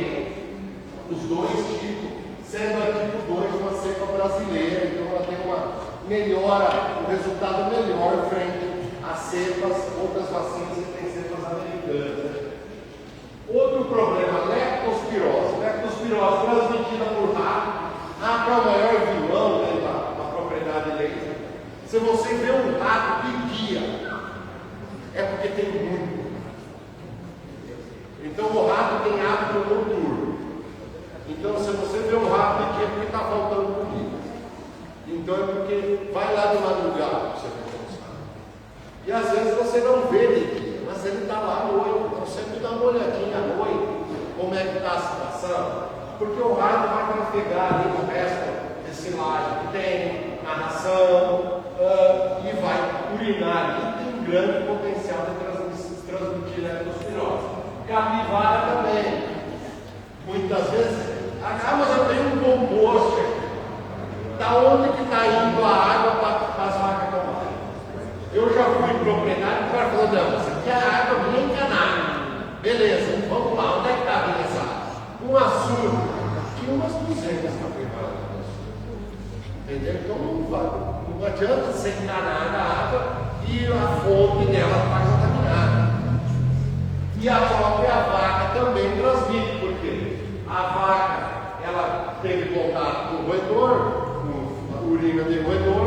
os 2 tipos, sendo a tipo 2 uma cepa brasileira, então ela tem uma melhora, um resultado melhor frente a cepas, outras vacinas que têm cepas americanas. Outro problema, leptospirose. Leptospirose transmitida por rato. Rato é o maior vilão da propriedade de leite. Se você vê um rato de dia, é porque tem muito. Então o rato tem hábito noturno. Então se você vê um rato de dia, é porque está faltando comida. Então é porque vai lá de madrugada para você ver como está. E às vezes você não vê de dia, mas ele está lá à noite. Então sempre dá uma olhadinha à noite, como é que está a situação, porque o raio vai trafegar ali no resto de silagem que tem, na ração, e vai urinar ali, tem um grande potencial de transmitir leptospirose. Capivara também. Muitas vezes, mas eu tenho um composto aqui. Da onde que está indo a água para as vacas tomarem? Eu já fui proprietário, o cara falou, não, isso aqui é a água bem encanada. Beleza, vamos lá, onde é que está vindo essa água? Um açude, tinha umas 200 capivaras. Entendeu? Então não adianta sentar nada a água e a fonte dela está contaminada. E a própria vaca também transmite, porque a vaca ela teve contato com o roedor, com a urina de roedor,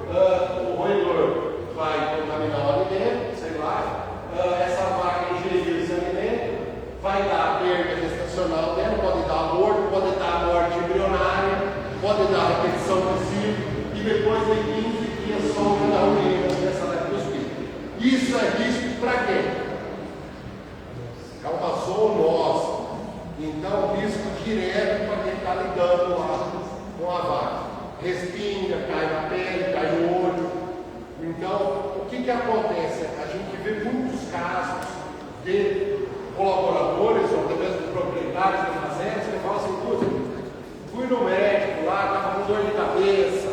o roedor vai contaminar o alimento, sei lá, essa vaca ingeriu esse alimento, vai dar perda gestacional dela, pode dar aborto, pode dar morte embrionária, pode dar repetição de ciclo, e depois de 15 dias solta da urina dessa leptospira. Isso é risco para quem? Calmaçou nosso. Então, risco direto para quem está lidando lá com a vaca. Respinga, cai na pele, cai no olho. Então, o que acontece? A gente vê muitos casos de colaboradores ou até mesmo proprietários de fazendas que falam assim: puxa, fui no médico lá, estava com dor de cabeça,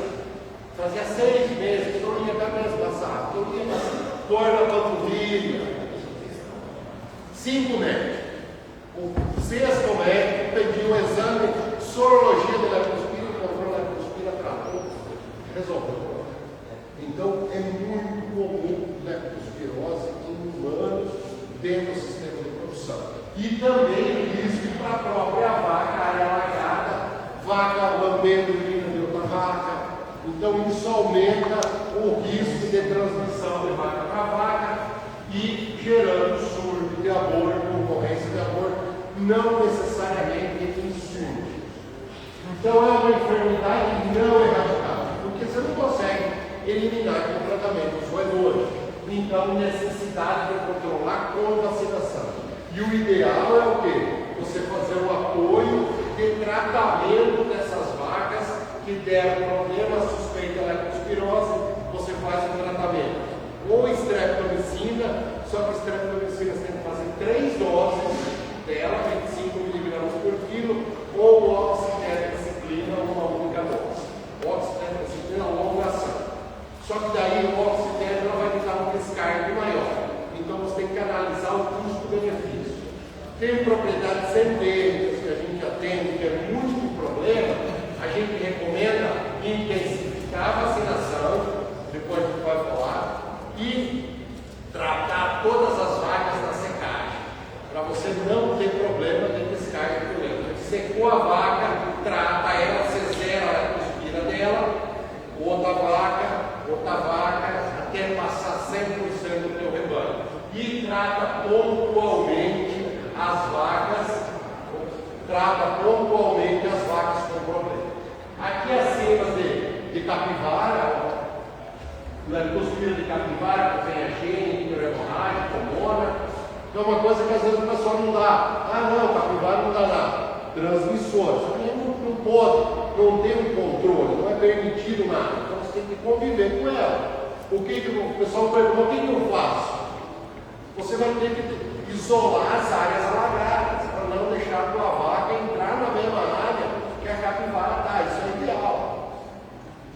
fazia 6 meses, dor de cabeça passada, dor na panturrilha. 5 médicos. O 6º médico pediu um exame de sorologia de leptospira, encontrou leptospira, tratou, resolveu. Então é muito comum leptospirose em humanos dentro do sistema de produção. E também risco para a própria vaca, área alagada, vaca lambendo urina de outra vaca. Então isso aumenta o risco de transmissão de vaca para vaca e gerando surto de aborto, ocorrência de aborto, não necessariamente em surto. Então é uma enfermidade não erradicável, porque você não consegue eliminar com tratamento os roedores. Então, necessidade de controlar com vacinação. E o ideal é o quê? Você fazer um apoio de tratamento dessas vacas que deram problema, suspeita de leptospirose, você faz um tratamento. Ou streptomicina, só que streptomicina você tem que fazer 3 doses dela, 25 mg por quilo, ou oxitetraciclina, uma única dose. Oxitetraciclina, longa ação. Só que daí o oxitetra vai te dar um descargue maior. Então você tem que analisar o custo-benefício. Tem propriedades endêmicas que a gente atende, que é muito problema, a gente recomenda intensificar a vacinação, depois a gente vai falar, e tratar todas as vacas na secagem, para você não ter problema de descarga de urina. Secou a vaca, trata ela, você zera a leptospira dela, outra vaca, até passar 100% do teu rebanho. E trata pontualmente as vacas com problema. Aqui acima de capivara, leptospira de capivara, que tem a gene, hemorrágica, hormona. Então é uma coisa que às vezes o pessoal não dá. Ah não, capivara não dá nada. Transmissor, só que não pode, não tem um controle, não é permitido nada. Então você tem que conviver com ela. O pessoal pergunta, o que eu faço? Você vai ter que isolar as áreas alagadas, para não deixar a tua vaca entrar na mesma área que a capivara está. Isso é ideal.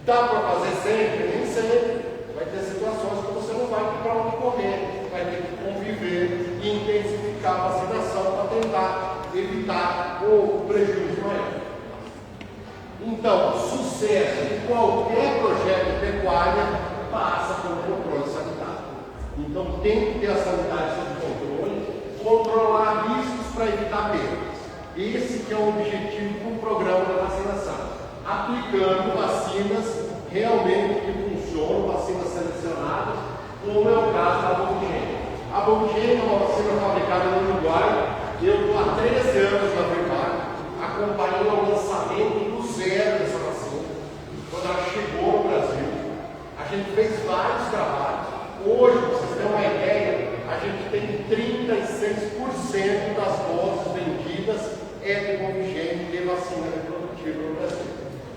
Dá para fazer sempre? Nem sempre. Vai ter situações que você não vai ter para onde correr. Vai ter que conviver e intensificar a vacinação para tentar evitar o prejuízo maior. Então, o sucesso de qualquer projeto de pecuária passa pelo controle sanitário. Então, tem que ter a sanidade sob controle, controlar riscos para evitar perdas. Esse que é o objetivo do programa da vacinação. Aplicando vacinas realmente que funcionam, vacinas selecionadas, como é o caso da Bongênio. A Bongênio é uma vacina fabricada no Uruguai. Eu estou há 13 anos na Vermar, acompanhando o lançamento do zero dessa vacina, quando ela chegou no Brasil. A gente fez vários trabalhos. Hoje, para vocês terem uma ideia, a gente tem 36% das doses vendidas medidas é de bom higiene de vacina reprodutiva no Brasil.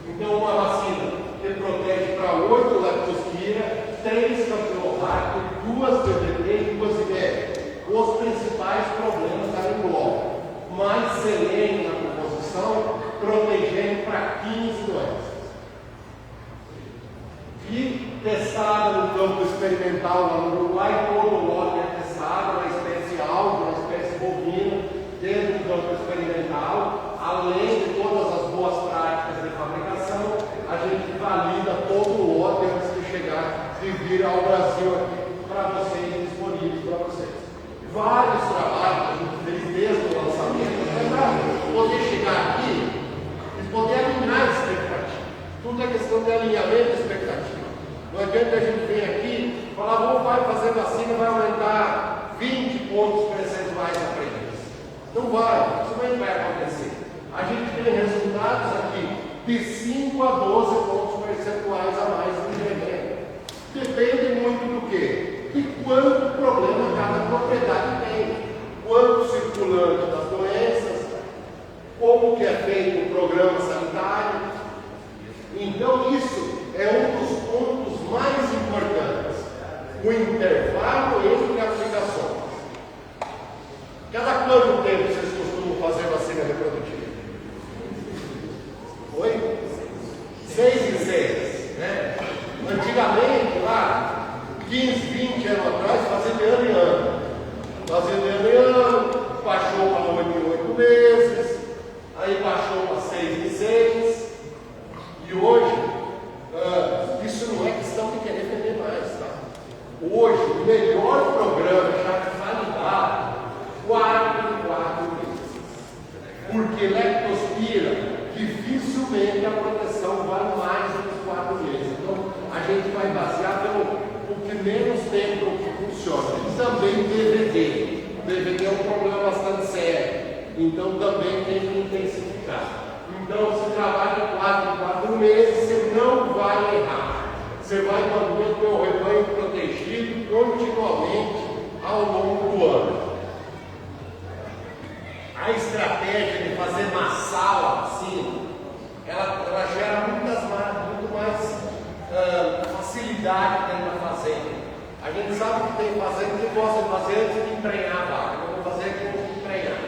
Então, uma vacina que protege para 8 leptospira, 3 campylobacter, 2 PVT e 2 IBR. Os principais problemas da engloba. Mais selênio na composição, protegendo para 15 doenças. E testada no campo experimental lá no Uruguai, todo o lote é testado, uma espécie alvo, uma espécie bovina, dentro do campo experimental, além de todas as boas práticas de fabricação, a gente valida todo o lote antes de chegar e vir ao Brasil aqui para vocês, disponíveis para vocês. Vários trabalhos que a gente fez desde o lançamento, para poder chegar aqui e poder alinhar a expectativa. Tudo é questão de alinhamento de expectativa. Não adianta a gente vir aqui e falar, vai fazer vacina, vai aumentar 20 pontos percentuais a preço. Não vai, isso não vai acontecer. A gente tem resultados aqui de 5 a 12 pontos percentuais a mais no remédio. Depende muito do quê? De quanto problema cada propriedade tem, quanto circulante das doenças, como que é feito o programa sanitário. Então isso é um dos pontos mais importantes, o intervalo entre aplicações. Cada quanto tempo vocês costumam fazer vacina reprodutiva? Oi? 6 em 6, né? Antigamente, lá, 15, 20 anos atrás, fazia de ano em ano. Fazia de ano em ano, baixou para 8 em 8 meses, aí baixou para 6 em 6, e hoje, isso não é questão de querer vender mais, tá? Hoje, o melhor programa já de validado, 4 em 4 meses. Porque leptospira, dificilmente a proteção vale mais do que 4 meses. Então, a gente vai basear pelo que menos tempo que funciona. E também DVD. O DVD é um problema bastante sério. Então, também tem que intensificar. Então, se trabalha de 4 em 4 meses, você não vai errar. Você vai manter o seu rebanho protegido continuamente ao longo do ano. A estratégia de fazer massal assim, ela gera muito mais facilidade dentro da fazenda. A gente sabe que tem fazenda que gosta de fazer antes de emprenhar a vaca. Eu vou fazer aqui antes de emprenhar.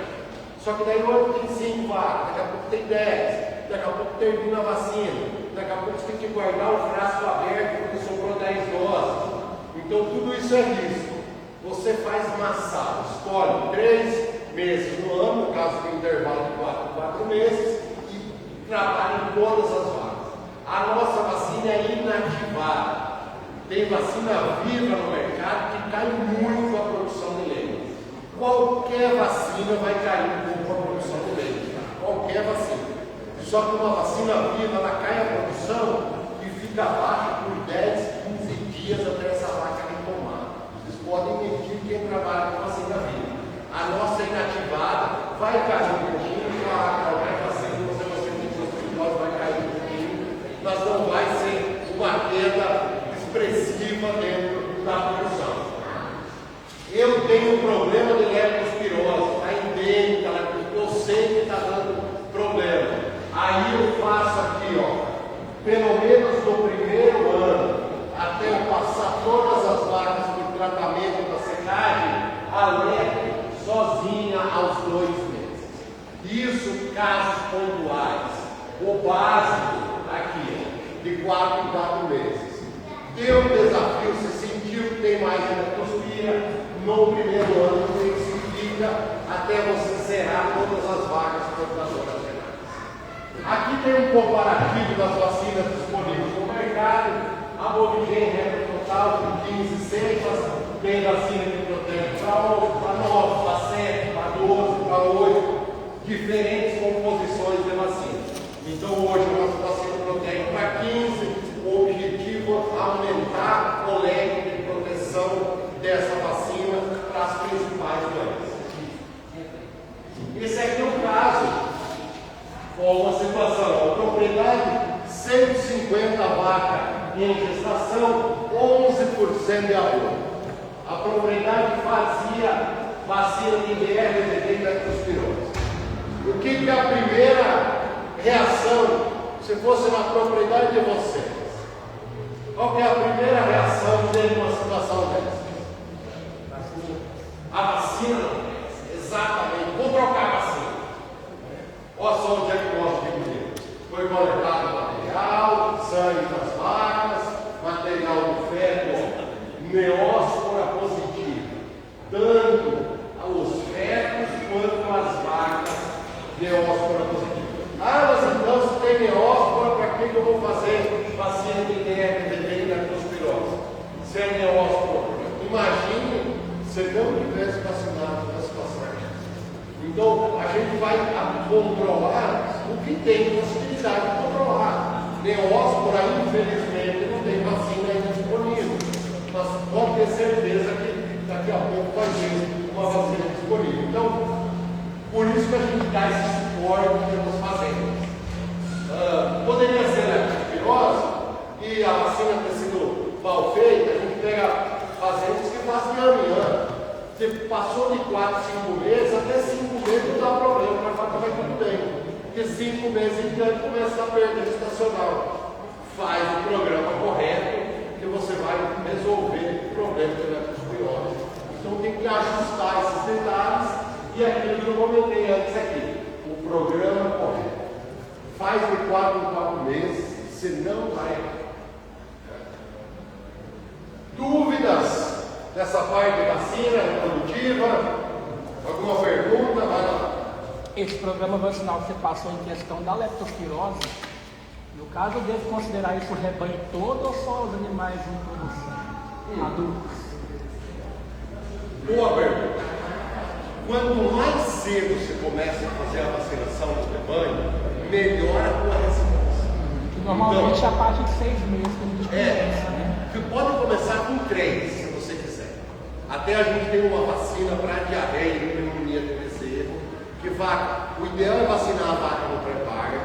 Só que daí hoje tem 5 vacas, daqui a pouco tem 10, daqui a pouco termina a vacina, daqui a pouco você tem que guardar o frasco aberto porque sobrou 10 doses. Então tudo isso é risco. Você faz massal, escolhe 3 meses no ano, no caso do intervalo de 4 em 4 meses, e trabalha em todas as vacas. A nossa vacina é inativada. Tem vacina viva no mercado que cai muito a produção de leite. Qualquer vacina vai cair um pouco a produção de leite. Qualquer vacina. Só que uma vacina viva, ela cai a produção e fica baixa por 10, 15 dias até essa vaca retomar. Vocês podem medir quem trabalha com vacina viva. A nossa inativada vai cair um pouquinho, qualquer vacina que você tem no hospital vai cair um pouquinho, mas não vai ser uma queda expressiva dentro da produção. Eu tenho um problema de leptospirose, está endêmica, eu sei que está dando problema. Aí eu faço aqui, pelo menos no primeiro ano, até eu passar todas as vacas por tratamento da secagem, a lepto sozinha aos 2 meses. Isso casos pontuais. O básico aqui, de 4 em 4 meses. Deu um desafio, você sentiu que tem mais leptospira, no primeiro ano intensifica até você zerar todas as vacas portadoras renais. Aqui tem um comparativo das vacinas disponíveis no mercado. A Bovigen regra total de 15 cepas, tem vacina que protege para 8, para 9, para 7, para 12, para 8, diferentes composições de vacina. Então hoje a nossa vacina protege para 15, o objetivo é aumentar o leque de proteção dessa vacina para as principais doenças. Esse aqui é um caso, ou uma situação, a propriedade 150 vacas em gestação, 11% de arroz. A propriedade fazia vacina de IBR, DDT e leptospirose. O que é a primeira reação se fosse na propriedade de vocês? Qual que é a primeira reação dentro de uma situação dessa? A vacina não é. Exatamente. Vou trocar a vacina. Olha só o diagnóstico primeiro. Foi coletado material, sangue das vacas, material do feto, neóspora positiva. Tanto os fetos quanto as vacas, neóspora positiva. Ah, mas então se tem neóspora, para que eu vou fazer vacina de dengue da leptospirose? Se é neóspora, imagine se não tivesse vacinado na situação. Então, a gente vai controlar o que tem possibilidade de controlar. Neóspora, infelizmente, não tem vacina ainda disponível. Mas pode ter certeza que daqui a pouco vai ter uma vacina disponível. Então, por isso que a gente dá esse suporte que estamos fazendo. Poderia ser leptospirose e a vacina ter sido mal feita, a gente pega pacientes que fazem amanhã. Você passou de 4, 5 meses, até 5 meses não dá problema, mas vai tudo bem. Porque 5 meses em diante começa a perda estacional. Faz o programa correto que você vai resolver o problema de leptospirose. Então tem que ajustar esses detalhes e aquilo que eu comentei antes aqui. O programa correto. Faz de 4 em 4 meses, você não vai. Dúvidas dessa parte de vacina reprodutiva? Alguma pergunta? Vai lá. Esse programa vacinal que você passou em questão da leptospirose, no caso, eu devo considerar isso o rebanho todo ou só os animais em produção, adultos? Boa pergunta. Quanto mais cedo você começa a fazer a vacinação do rebanho, melhor a tua resposta. Normalmente então, a partir de 6 meses que a gente começa, né? Você pode começar com 3, se você quiser. Até a gente tem uma vacina para diarreia e pneumonia de bezerro, que vaca, o ideal é vacinar a vaca no pré-parto,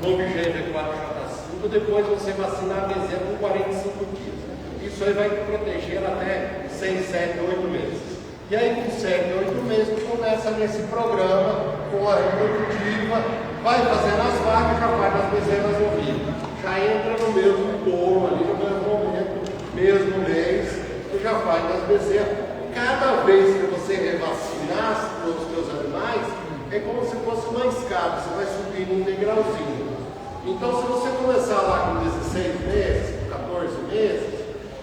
com vigente 4J5, depois você vacinar a bezerra com 45 dias. Isso aí vai te proteger até 6, 7, 8 meses. E aí com 7, 8 meses tu começa nesse programa com a reprodutiva, vai fazendo as vacas, já faz as bezerras ovinas. Já entra no mesmo bolo ali, no mesmo momento, mesmo mês, tu já faz as bezerras. Cada vez que você revacinar os teus animais, é como se fosse uma escada, você vai subindo um degrauzinho. Então se você começar lá com 16 meses, 14 meses,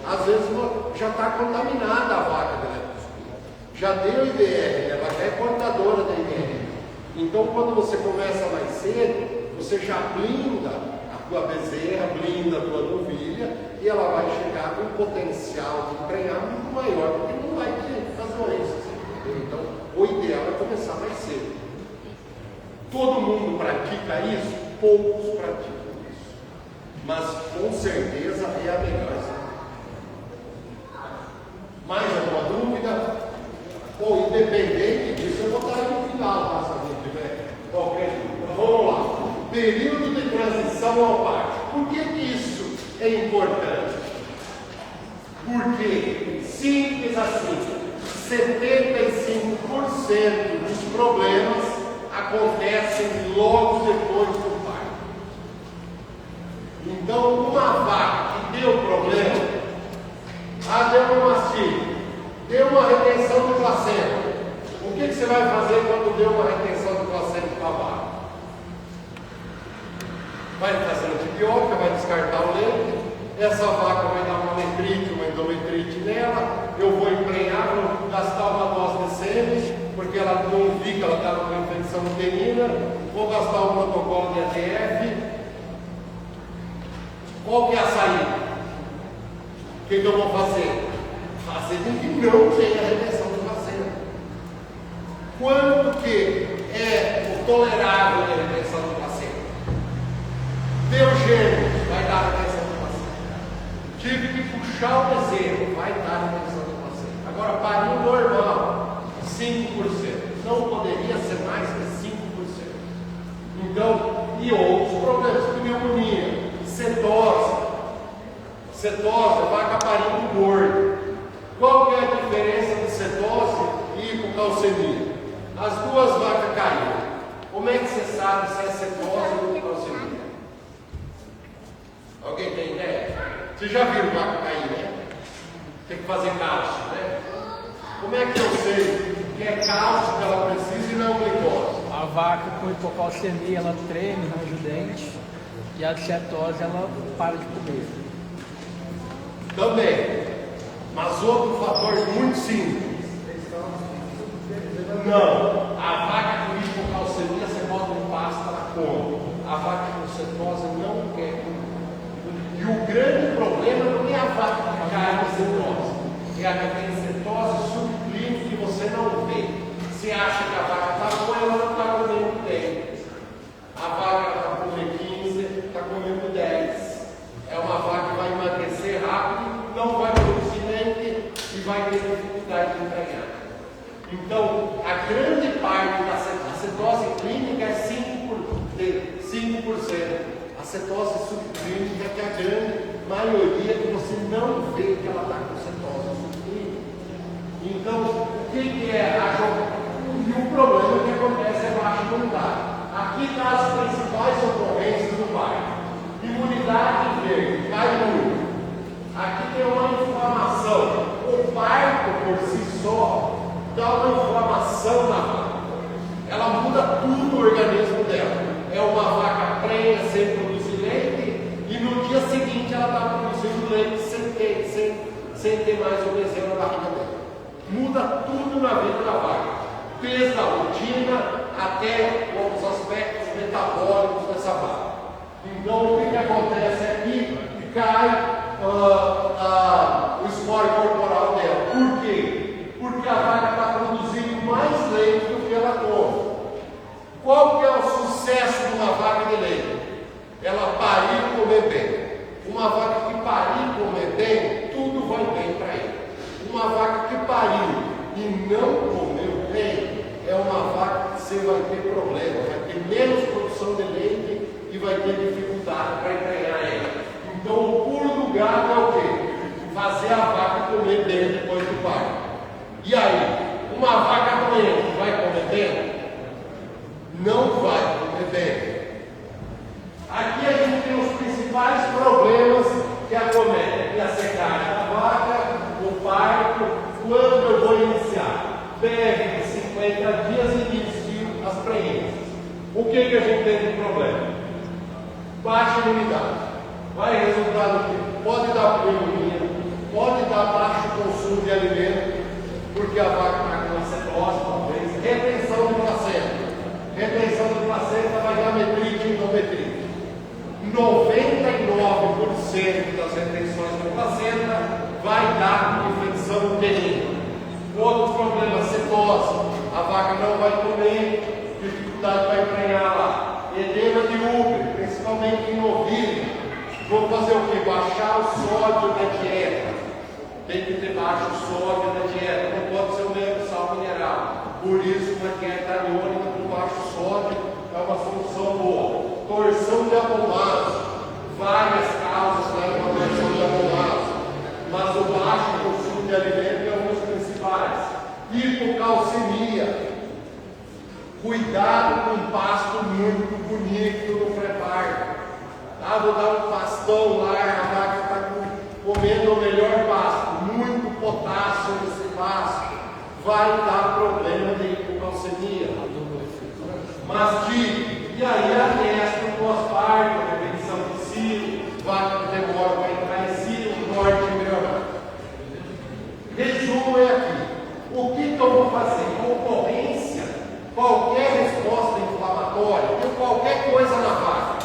às vezes já está contaminada a vaca dela. Já deu IBR, ela já é portadora da IBR. Então, quando você começa mais cedo, você já blinda a tua bezerra, blinda a tua novilha, e ela vai chegar com um potencial de emprenhar muito maior, porque não vai ter as doenças. Então, o ideal é começar mais cedo. Todo mundo pratica isso? Poucos praticam isso. Mas, com certeza, é a melhor. Mais alguma dúvida? Bom, independente disso, eu vou estar aí no final, tá? Se alguém tiver qualquer dúvida. Vamos lá. Período de transição ao parto. Por que isso é importante? Porque, simples assim, 75% dos problemas acontecem logo depois do parto. Então, uma vaca que deu problema, deu uma mastíase, deu uma retenção de placenta. O que você vai fazer quando deu uma retenção de placenta para a vaca? Vai fazer antibiótica, vai descartar o leite. Essa vaca vai dar uma metrite, uma endometrite nela. Eu vou emprenhar, vou gastar uma dose de sêmen, porque ela não vi que ela estava com infecção uterina. Vou gastar o protocolo de ATF. Qual que é a saída? O que eu vou fazer? Fazer com que não tenha retenção de placenta. Quanto que é o tolerável de retenção de placenta? Deu gêmeos, vai dar retenção de placenta. Tive que puxar o bezerro, vai dar retenção de placenta. Agora, pariu normal, 5%. Não poderia ser mais que 5%. Então, e outros problemas, pneumonia, cetose. Cetose, vaca parindo gordo. Qual que é a diferença de cetose e hipocalcemia? As duas vacas caíram. Como é que você sabe se é cetose ou calcemia? Alguém tem ideia? Vocês já viram vaca cair, né? Tem que fazer cálcio, né? Como é que eu sei que é cálcio que ela precisa e não glicose? A vaca com hipocalcemia, ela treme, range o dente, e a cetose, ela para de comer. Também. Mas outro fator muito simples. Não. A vaca com hipocalcemia, você bota um pasto, ela come. A vaca com cetose não quer comer. E o grande problema não é a vaca que cai na cetose. É a que tem cetose subclínica que você não vê. Você acha que a vaca está boa, ela não está comendo bem. A vaca está comendo 15, está comendo 10. É uma vaca que vai emagrecer rápido, não vai produzir leite e vai ter dificuldade de entregar. Então, a grande parte da cetose clínica é 5%. A cetose subclínica, que é a grande maioria que você não vê que ela está com cetose subclínica. Então, o que é a jogada? E o problema que acontece é baixa imunidade. Aqui estão as principais ocorrências do bairro. Imunidade verde, cai muito. Aqui tem uma inflamação. O parto por si só dá uma inflamação na vaca. Ela muda tudo o organismo dela. É uma vaca prenha sem produzir leite e no dia seguinte ela está produzindo leite sem ter mais o desenho na barriga dela. Muda tudo na vida da vaca. Desde a rotina até os aspectos metabólicos dessa vaca. Então o que acontece aqui? Cai o score corporal dela. Por quê? Porque a vaca está produzindo mais leite do que ela come. Qual que é o sucesso de uma vaca de leite? Ela parir e comer bem. Uma vaca que parir e comer bem, tudo vai bem para ele. Uma vaca que pariu e não comeu bem, é uma vaca que você vai ter problema, vai ter menos produção de leite e vai ter dificuldade para entregar ela. Então o pulo do gato é o quê? Fazer a vaca comer bem depois do parto. E aí, uma vaca doente vai comer bem? Não vai comer bem. Aqui a gente tem os principais problemas que acometem: a secagem da vaca, o parto, quando eu vou iniciar. Perde 50 dias e inicio as prenhas. O que a gente tem de problema? Baixa imunidade. Vai resultar no quê? Pode dar pneumonia, pode dar baixo consumo de alimento, porque a vaca está com cetose, talvez. Retenção de placenta. Retenção de placenta vai dar metrite e endometrite. 99% das retenções de placenta vai dar infecção uterina. Outro problema, cetose. A vaca não vai comer, dificuldade para emprenhar lá. Edema de útero, principalmente em novilho. Vou fazer o que? Baixar o sódio da dieta. Tem que ter baixo sódio da dieta, não pode ser o mesmo sal mineral. Por isso, uma dieta aniônica com baixo sódio é uma solução boa. Torção de abomaso, várias causas levam a torção de abomaso, mas o baixo consumo de alimento é um dos principais. Hipocalcemia. Cuidado com um pasto muito bonito no pré-parto. Ah, vou dar um pastão lá, a vaca está comendo o melhor pasto, muito potássio nesse pasto, vai dar problema de hipocalcemia. Mas e aí a testa no pós-parto, repetição de ciclo, vaca que demora para entrar em ciclo, norte embrionário. Resumo é aqui. O que eu vou fazer? Concorrência, qualquer resposta inflamatória, deu qualquer coisa na vaca.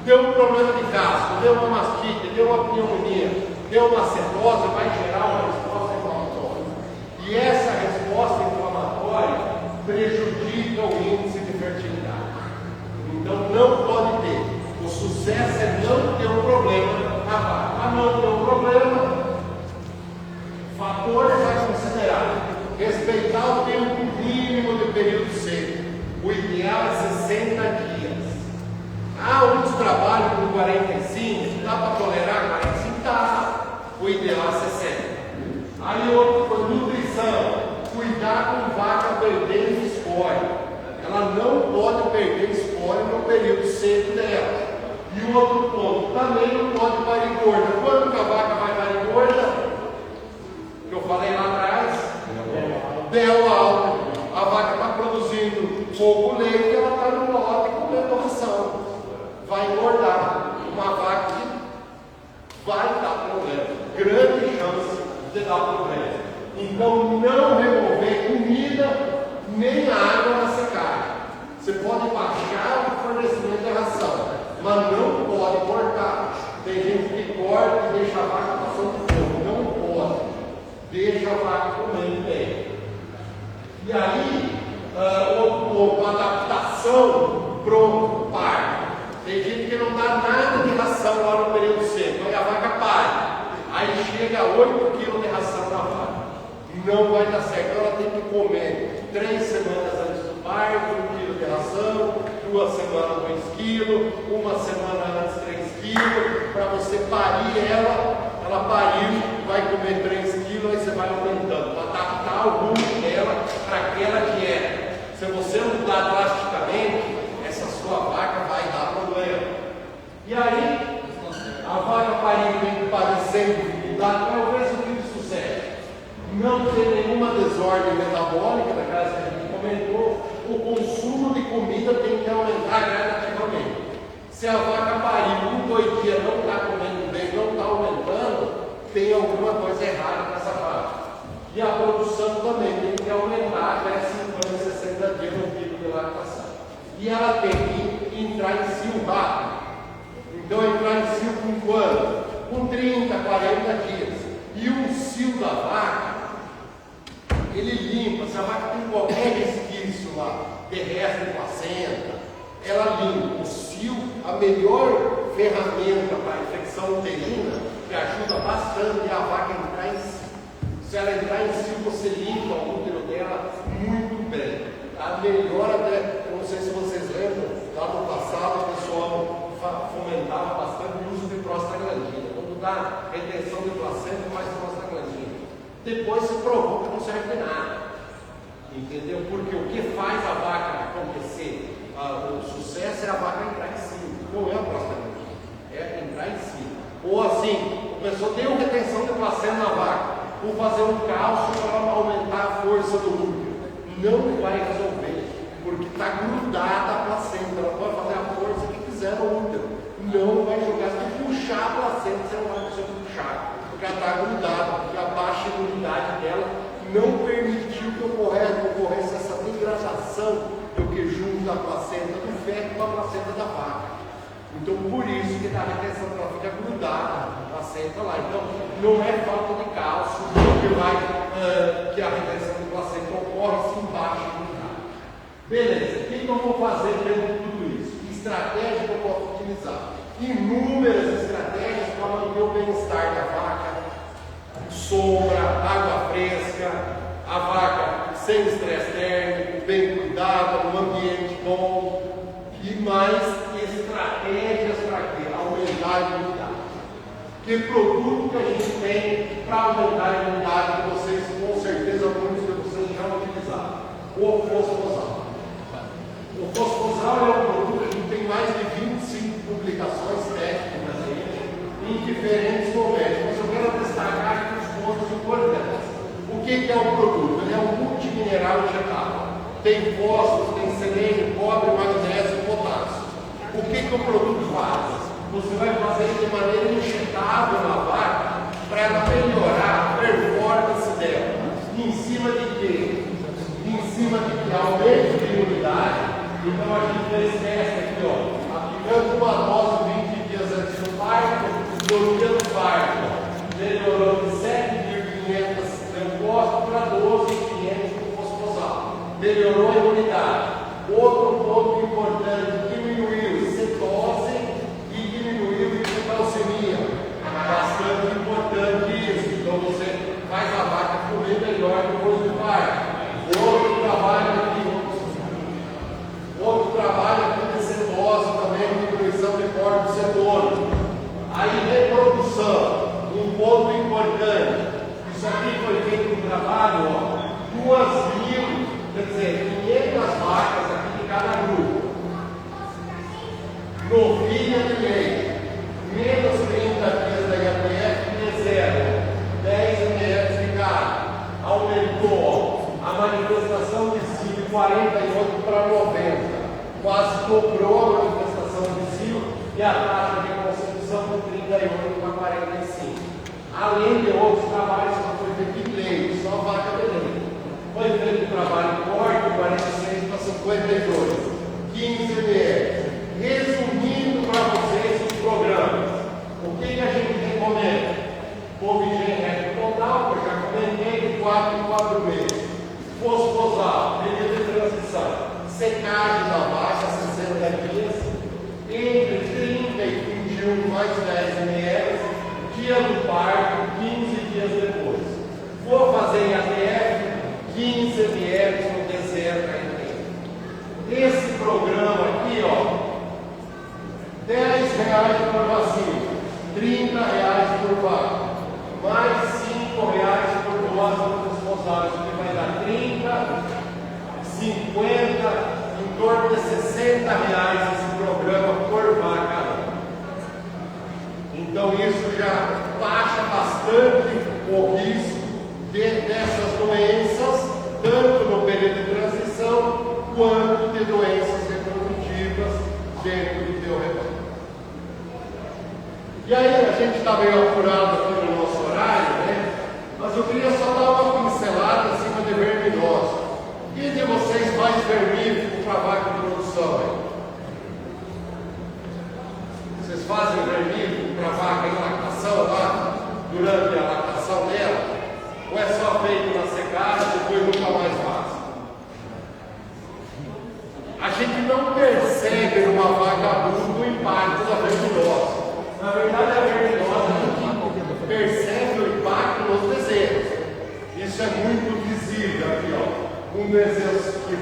Deu um problema de casco, deu uma mastite, deu uma pneumonia, deu uma cetose, vai gerar uma resposta inflamatória. E essa resposta inflamatória prejudica o índice de fertilidade. Então não pode ter. O sucesso é não ter um problema na vaca. Para não ter um problema, fatores a considerar. Respeitar o tempo mínimo de período seco. O ideal é 60 dias. Uns trabalham com 45, dá para tolerar 45? Dá. O ideal é 60. Aí outro foi nutrição. Cuidar com vaca perdendo score. Ela não pode perder espólio no período seco dela. E o outro ponto, também não pode parir gorda. Quando que a vaca vai parir gorda? Que eu falei lá atrás, DEL alto. A vaca está produzindo pouco leite, ela está no lote comendo ração. Vai engordar. Uma vaca que vai dar problema. Grande chance de dar problema. Então, não remover comida nem água na secagem. Você pode baixar o fornecimento de ração, mas não pode cortar. Tem gente que corta e deixa a vaca passando fome. Não pode. Deixa a vaca comendo bem. E aí, outro ponto, adaptação pro parto. Tem gente que não dá nada de ração lá no período seco, aí a vaca para. Aí chega a 8 kg de ração na vaca. Não vai dar certo, ela tem que comer 3 semanas antes do parto, 1 kg de ração, 2 semanas 2 kg, 1 semana antes 3 kg, para você parir ela pariu, vai comer 3 kg, aí você vai aumentando, para adaptar o rumo dela para aquela dieta. Se você mudar drasticamente, essa sua vaca vai dar problema. E aí, a vaca pariu tem que parir sem dificuldade, talvez o que sucede. Não ter nenhuma desordem metabólica, daquelas que a gente comentou, o consumo de comida tem que aumentar gradativamente. Se a vaca pariu 1, 2 dias não está comendo bem, não está aumentando, tem alguma coisa errada nessa vaca. E a produção também tem que aumentar até 50, 60 dias no pico de lactação. E ela tem que entrar em cio rápido. Então, entrar em cio com quanto? Com 30, 40 dias. E o cio da vaca, ele limpa. Se a vaca tem qualquer resquício lá, terrestre, placenta, ela limpa. O cio, a melhor ferramenta para a infecção uterina, que ajuda bastante a vaca entrar em cio. Se ela entrar em cio, você limpa o útero dela muito bem. A melhor até, eu não sei se vocês lembram, lá no passado o pessoal fomentava bastante o uso de prostaglandina. Quando dá retenção de placenta, faz prostaglandina. Depois se provou que não serve de nada. Entendeu? Porque o que faz a vaca acontecer, o sucesso é a vaca entrar em si. Não é a prostaglandina, é entrar em si. Ou assim, a pessoa deu retenção de placenta na vaca, vou fazer um cálcio para aumentar a força do útero. Não vai resolver, porque está grudada a placenta. Ela pode fazer a força que quiser no útero. Não vai jogar. Se puxar a placenta, você não vai conseguir puxar, porque ela está grudada, porque a baixa imunidade dela não permitiu que ocorresse essa degradação do que junta a placenta do feto com a placenta da vaca. Então, por isso que dá retenção, ela fica grudada a placenta lá. Então, não é falta de cálcio que a retenção de placenta ocorre se embaixo do lugar. Beleza, o que eu vou fazer dentro de tudo isso? Que estratégia que eu posso utilizar? Inúmeras estratégias para manter o bem-estar da vaca. Sombra, água fresca, a vaca sem estresse térmico, bem cuidada, num ambiente bom. E mais estratégias para quê? Aumentar a imunidade. Que produto que a gente tem para aumentar a imunidade que vocês, com certeza, muitos de vocês já utilizaram? O fosfosal. O fosfosal é um produto que tem mais de 25 publicações técnicas em diferentes momentos. Mas eu quero destacar aqui os pontos importantes. O que é o produto? Ele é um multimineral injetável. Tem fósforo, tem selênio, cobre, magnésio e potássio. O que o produto faz? Você vai fazer de maneira injetável na vaca para ela melhorar a performance dela. Em cima de quê? Em cima de que aumento de imunidade. Então a gente fez teste aqui, ó, aplicando uma dose 20 dias antes do parto, no dia do parto, melhorou de 7.500 leucócitos para 12.500 com fosfosal. Melhorou a imunidade. Outro ponto importante, diminuiu cetose e diminuiu hipocalcemia. Bastante importante isso. Então você faz a vaca comer melhor depois do parto. Outro trabalho aqui de cetose também, diminuição de corpos cetônicos. Aí reprodução, um ponto importante. Isso aqui foi feito um trabalho, ó, 2.000, quer dizer, 500 vacas aqui de cada grupo. novilha de leite, menos 30 dias da IAPF, reserva 10 ml de carne. Aumentou a manifestação de cílio 48 para 90. Quase dobrou a manifestação de cílio e a taxa de concepção de 38 para 45. Além de outros trabalhos que foi feito em leite, só vaca de leite. Foi feito trabalho corte, 46 para 52, 15 ml. Resumindo para vocês os programas, o que a gente recomenda? Bovigem recto total, que eu já comentei, de 4 em 4 meses. Fosfosal, período de transição. Secagem da vaca, 60 dias. Entre 30 e 21 mais 10 ml. Dia do parto, 15 dias depois. Vou fazer em ATF, 15 ml no deserto ainda. Esse programa aqui, ó. R$10 por vacina, R$30 por vaca, mais R$5 por dose do responsável, que vai dar 30, 50, em torno de R$60 esse programa por vaca. Então isso já baixa bastante o risco dessas doenças, tanto no período de transição, quanto de doenças reprodutivas dentro do teu rebanho. E aí, a gente está meio apurado aqui no nosso horário, né? Mas eu queria só dar uma pincelada em cima de verminose. Quem de vocês faz vermífugo para vaca de produção aí? Vocês fazem vermífugo para vaca em lactação lá, durante a lactação dela? Ou é só feito na secagem e depois nunca mais faz? A gente não percebe numa vaca adulta o impacto da verminose. Na verdade, a verminose a gente percebe o impacto nos bezerros. Isso é muito visível aqui, ó. Um bezerro que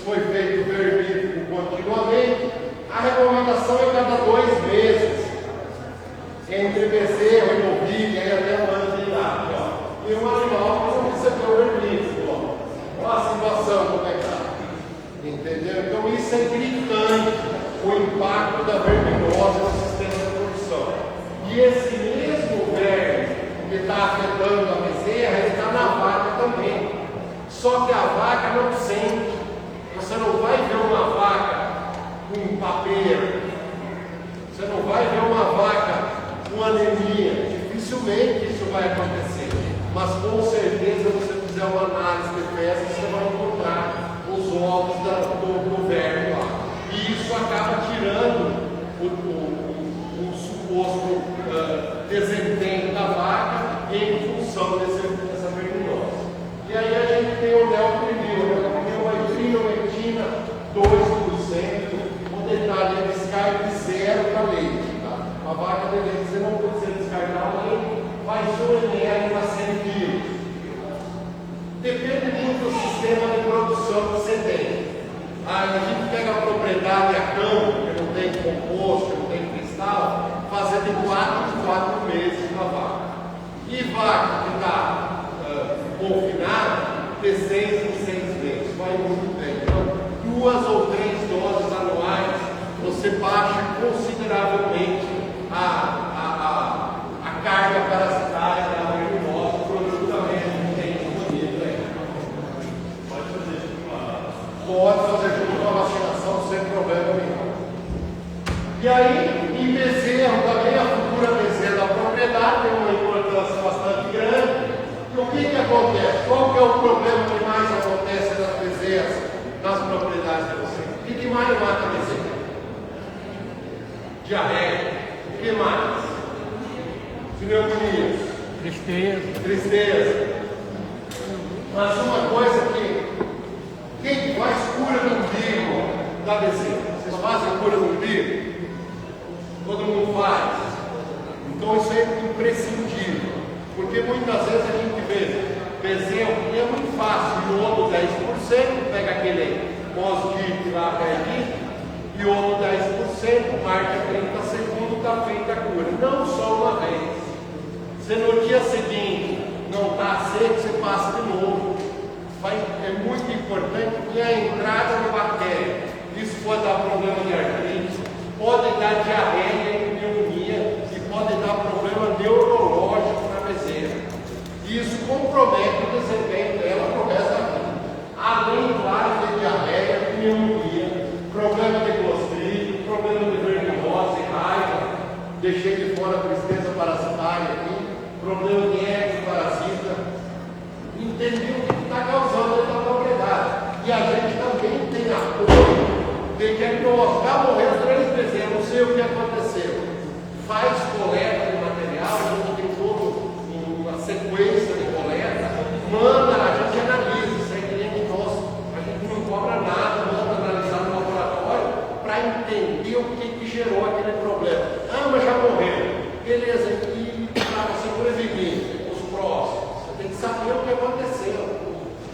foi feito vermífugo continuamente, a recomendação é cada 2 meses. Entre bezerro e novilha e até um ano de idade, ó. E um animal que não recebeu vermífugo, ó. Olha a situação como é que está. Entendeu? Então isso é gritante, o impacto da verminose no sistema de produção. E esse mesmo verme que está afetando a bezerra, ele está na vaca também. Só que a vaca não sente. Você não vai ver uma vaca com papeiro. Você não vai ver uma vaca com anemia. Dificilmente isso vai acontecer. Mas com certeza, se você fizer uma análise de fezes, você vai encontrar os ovos do verme lá. E isso acaba tirando o suposto desempenho da vaca em função dessa verminose. E aí a gente tem o neoprimil. O neoprimil é trinometina 2%. O detalhe é descarte 0 para leite. Tá? A vaca de leite, você não precisa descartar o leite, faz 1 ml para 100 kg. Depende muito do sistema de produção que você tem. A gente pega a propriedade a campo, que não tem composto, que não tem cristal, fazendo de 4 em 4 meses na vaca. E vaca que está confinada, de 6 em 6 meses. Vai muito bem. Então, 2 ou 3 doses anuais, você baixa consideravelmente a carga parasitária da verminose, o produto também não tem disponível aí. Pode fazer junto com a vacinação sem problema nenhum. E aí, em bezerro também, a futura bezerra da propriedade tem uma importância bastante grande. E o que acontece? Qual que é o problema que mais acontece nas bezerras, nas propriedades de vocês? O que mais mata a bezerra? Diarreia. O que mais? Pneumonia. Tristeza. Mas uma coisa que quem faz cura do umbigo da bezerra? Vocês fazem cura do umbigo? Todo mundo faz. Então isso é imprescindível. Porque muitas vezes a gente vê bezerro que é muito fácil, iodo 10%, pega aquele mosquito lá perto e outro 10%, marca 30 segundos, está feita a cura. Não só uma vez. Se no dia seguinte não está seco, você passa de novo. É muito importante porque a entrada da bactéria, isso pode dar problema de artrite, pode dar diarreia e pneumonia e pode dar problema neurológico na bezerra. E isso compromete o desempenho dela pro resto da vida. Além, claro, de diarreia, pneumonia, problema de clostridio, problema de verminose, raiva, deixei de fora a tristeza parasitária aqui, problema de ectoparasita. Entendeu o que está causando essa propriedade. E a gente também tem apoio de diagnosticar, morreu 3 bezerros, não sei o que aconteceu. Faz coleta de material, a gente tem toda uma sequência de coleta, manda, a gente analisa, isso é cliente nosso, a gente não cobra nada, manda analisar no laboratório para entender o que gerou aquele problema. Ah, mas já morreu. Beleza, e para você prevenir os próximos, você tem que saber o que aconteceu.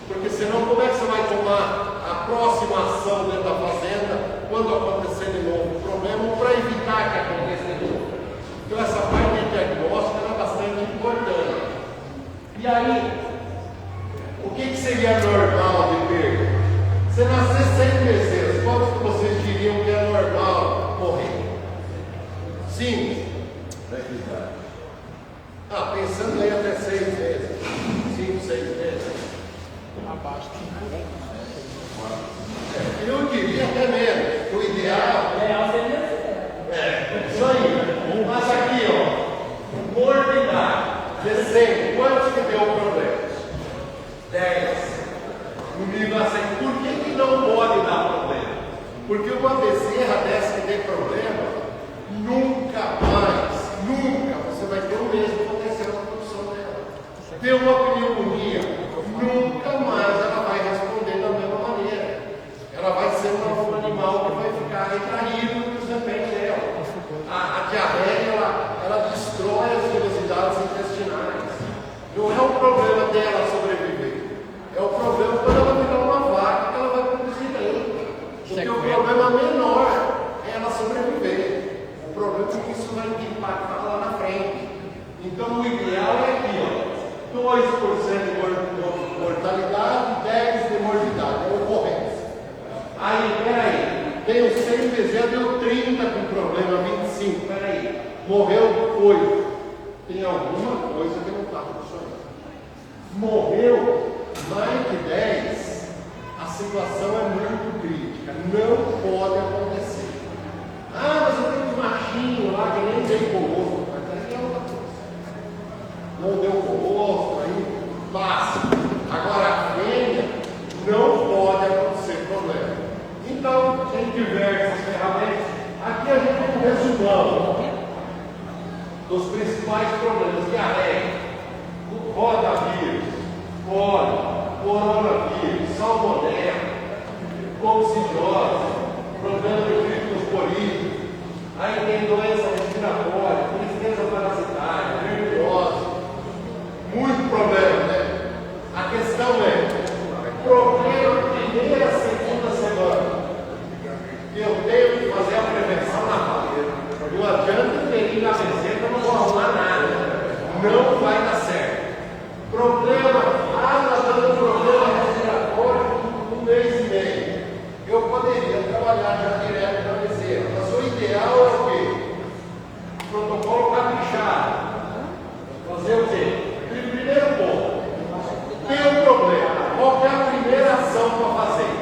Porque senão como é que você vai tomar a próxima ação dentro da fazenda quando acontecer de novo o problema, para evitar que aconteça de novo? Então essa parte de diagnóstico é bastante importante. E aí, o que seria normal de perda? Se nascer 100 bezerros, quantos que vocês diriam que é normal morrer? 5. Pensando aí até 6 vezes. 5, 6 vezes. Abaixo. Eu diria até menos. O ideal isso aí. Mas aqui, ó, morbidade de 100. Quantos que deu problema? 10. No nível a 100. Por que não pode dar problema? Porque uma bezerra dessa que tem problema, nunca você vai ter o mesmo potencial na produção dela. Deu uma pneumonia, nunca mais ela vai responder da mesma maneira. Ela vai ser um animal que vai ficar retraído no desempenho dela. A diarreia, ela destrói as velocidades intestinais. Não é o problema dela sobreviver. É o problema quando ela virar uma vaca que ela vai produzir leite. Porque o problema menor é ela sobreviver. O problema é que isso vai impactar lá na frente. Então o ideal é aqui, ó, 2% de mortalidade, 10% de morbidade, é ocorrência. Aí, peraí, tenho 100 bezerros, deu 30 com problema, 25, peraí, morreu 8. Tem alguma coisa que não está funcionando. Morreu mais de 10, a situação é muito crítica, não pode acontecer. Ah, mas eu tenho um machinho lá que nem deu colostro, mas aí é outra coisa. Não deu colostro, aí passa. Agora a fêmea não pode acontecer problema. Então, quem tiver essas ferramentas, aqui a gente tem um resumão dos principais problemas: diarreia, rotavírus, coronavírus, salmonela, coccidiose, problema de criptosporídeo, aí tem doença respiratória, tristeza parasitária, verminose, muito problema, né? A questão é, problema primeira, segunda semana, que eu tenho que fazer a prevenção na fazenda. Não adianta ter ir na receita, eu não vou arrumar nada, não vai dar certo. Problema, está dando problema respiratório um mês e meio. Eu poderia trabalhar já direto na bezerra, mas o ideal é o quê? Protocolo caprichado. Fazer o quê? Primeiro ponto. Tem um problema. Qual é a primeira ação para fazer?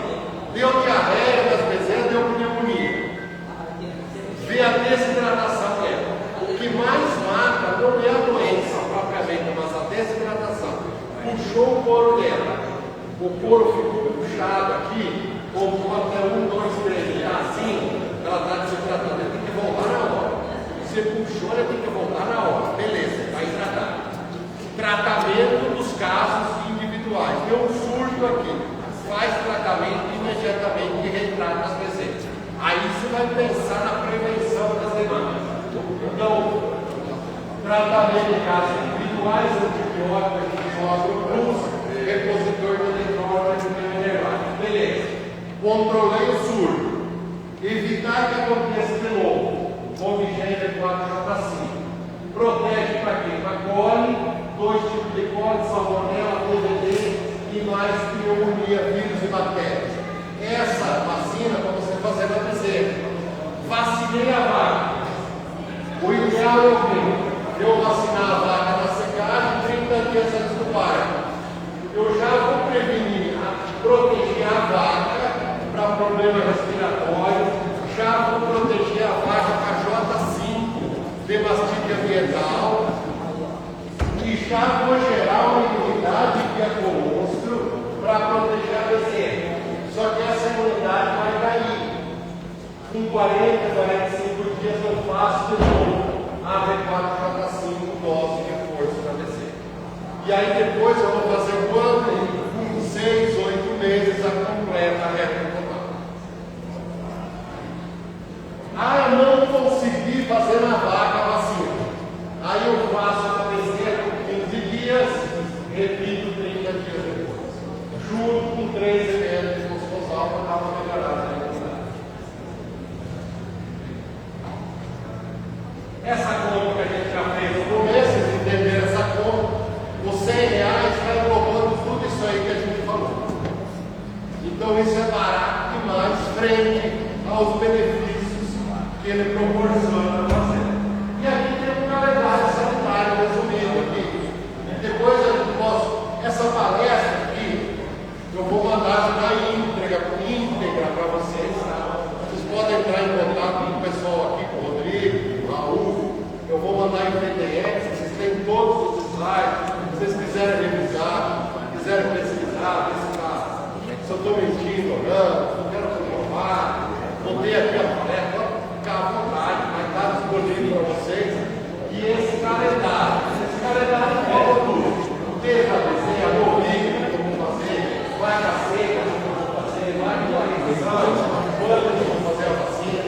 Deu diarreia das bezerras, deu pneumonia. Vê a desidratação dela. O que mais mata não é a doença propriamente, mas a desidratação. Puxou o couro dela. O couro ficou puxado aqui. Ou até 1, 2, 3, já assim, ela está desidratando, ela tem que voltar na hora. Você puxou, ela tem que voltar na hora. Beleza, vai hidratar. Tratamento dos casos individuais. Deu um surto aqui. Faz tratamento imediatamente e retrata as bezerras. Aí você vai pensar na prevenção das demandas. Então, tratamento de casos individuais, antibiótico, pulso, repositor de eletrônico e enervático. Beleza. Controlei o surto. Evitar que aconteça de novo. Convigência 4J5. Protege para quê? Para cole, 2 tipos de cole, salmonela, PVD e mais pneumonia, vírus e bactérias. Essa vacina para você fazer na bezerra. vacinei a vaca. O ideal é o quê? Eu vacinar a vaca na secagem 30 dias antes do parto. Eu já vou prevenir, proteger a vaca para problema respiratório, já vou proteger a vaca para J5, de mastite ambiental, e já vou gerar uma imunidade via colostro para proteger a bezerra. Só que essa imunidade vai cair. Com 40, 45 dias eu faço de novo a V4J5 dose de reforço para bezerra. E aí depois eu vou fazer quando? Com 6, 8 meses a completa regra total. Ah, eu não consegui fazer na vaca a vacina. Aí eu faço a bezerra com 15 dias, repito 30 dias depois. Junto com 3 ml de fosfosal para dar uma melhorada na imunidade. Essa conta que a gente já fez no começo, vocês entenderam essa conta, os R$100 vai englobando tudo isso aí que a gente falou. Então isso é barato demais frente aos benefícios que ele proporciona para você. E aqui tem um calendário sanitário resumido aqui. Depois eu posso, essa palestra aqui, eu vou mandar na íntegra para vocês. Vocês podem entrar em contato com o pessoal aqui, com o Rodrigo, com o Raul. Eu vou mandar em PDF, vocês têm todos os slides. Se vocês quiserem revisar, quiserem pesquisar, se eu estou mentindo ou não, se eu quero comprovar, vou ter aqui a palestra, ficar à vontade, vai estar disponível para vocês. E esse calendário cola tudo. Desde a desenha, no líquido que eu vou fazer, vai da seca que eu vou fazer, vai de orientação, quando eu vou fazer a vacina.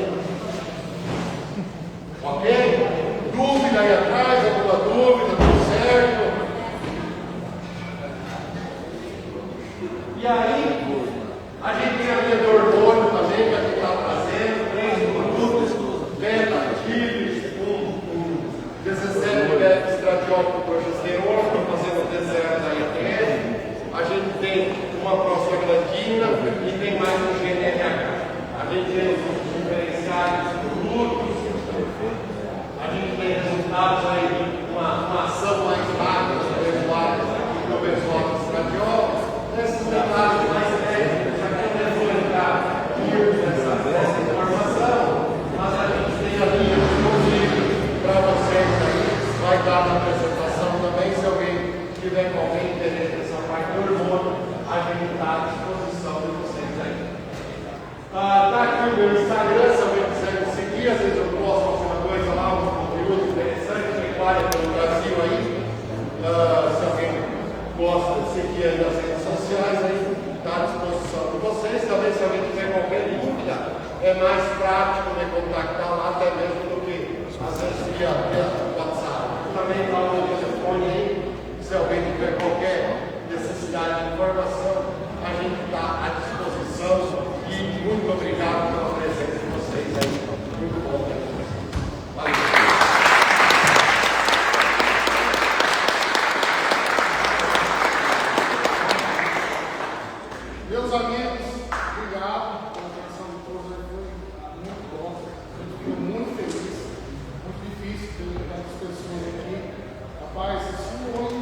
Ok? Dúvida aí atrás, alguma dúvida, tudo certo? E aí, a gente tem a linha do hormônio também, que a gente está trazendo, 3 produtos, Ventatilis, com 17 ml de estradiol com progesterona, estou fazendo deserto da ITS. A gente tem uma prostaglandina e tem mais um GNRH. A gente tem os diferenciais dos produtos, a gente tem resultados aí de uma ação mais rápida do pessoal do estradiol. Esses detalhes mais técnicos, aqui eu não vou entrar nessa informação, mas a gente tem a linha disponível para vocês aí, vai dar na apresentação também. Se alguém tiver qualquer interesse nessa parte do hormônio, a gente está à disposição de vocês aí. Está aqui o meu Instagram, se alguém quiser me seguir, às vezes eu posto alguma coisa lá, um conteúdo interessante, pecuária pelo Brasil aí. Se alguém gosta de seguir nas redes sociais, aí está à disposição de vocês. Também, se alguém tiver qualquer dúvida, é mais prático de contactar lá até mesmo do que às vezes via WhatsApp. Também está o meu telefone aí, se alguém tiver qualquer necessidade de informação, a gente está à disposição. E muito obrigado pela presença de vocês aí. Muito bom ter vocês. Valeu. Meus amigos, obrigado pela atenção de todos. Foi muito bom. Eu fico muito feliz. Muito difícil ter tantas pessoas aqui. Rapaz, isso foi.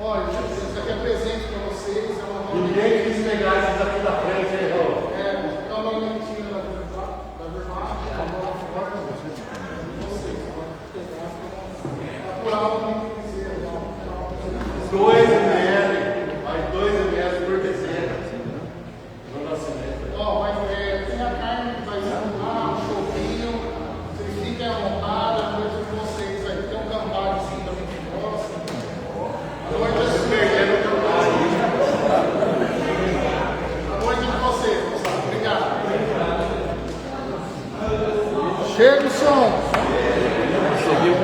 Olha, isso aqui é presente para vocês. É uma Ninguém quis pegar esses aqui da frente, hein, Raul? é uma lentinha da verdade. É uma forma de vocês. Por algo que quiser. 2 ml, mais 2 ml por bezerra no nascimento. Ó, mas tem a carne que vai lá, um chovinho. Vocês fiquem à vontade, a noite de vocês aí. Tem um cambadozinho também que gosta. A noite Se perder no trabalho. a noite de vocês, moçada. Obrigado. Chega o som. Seguiu.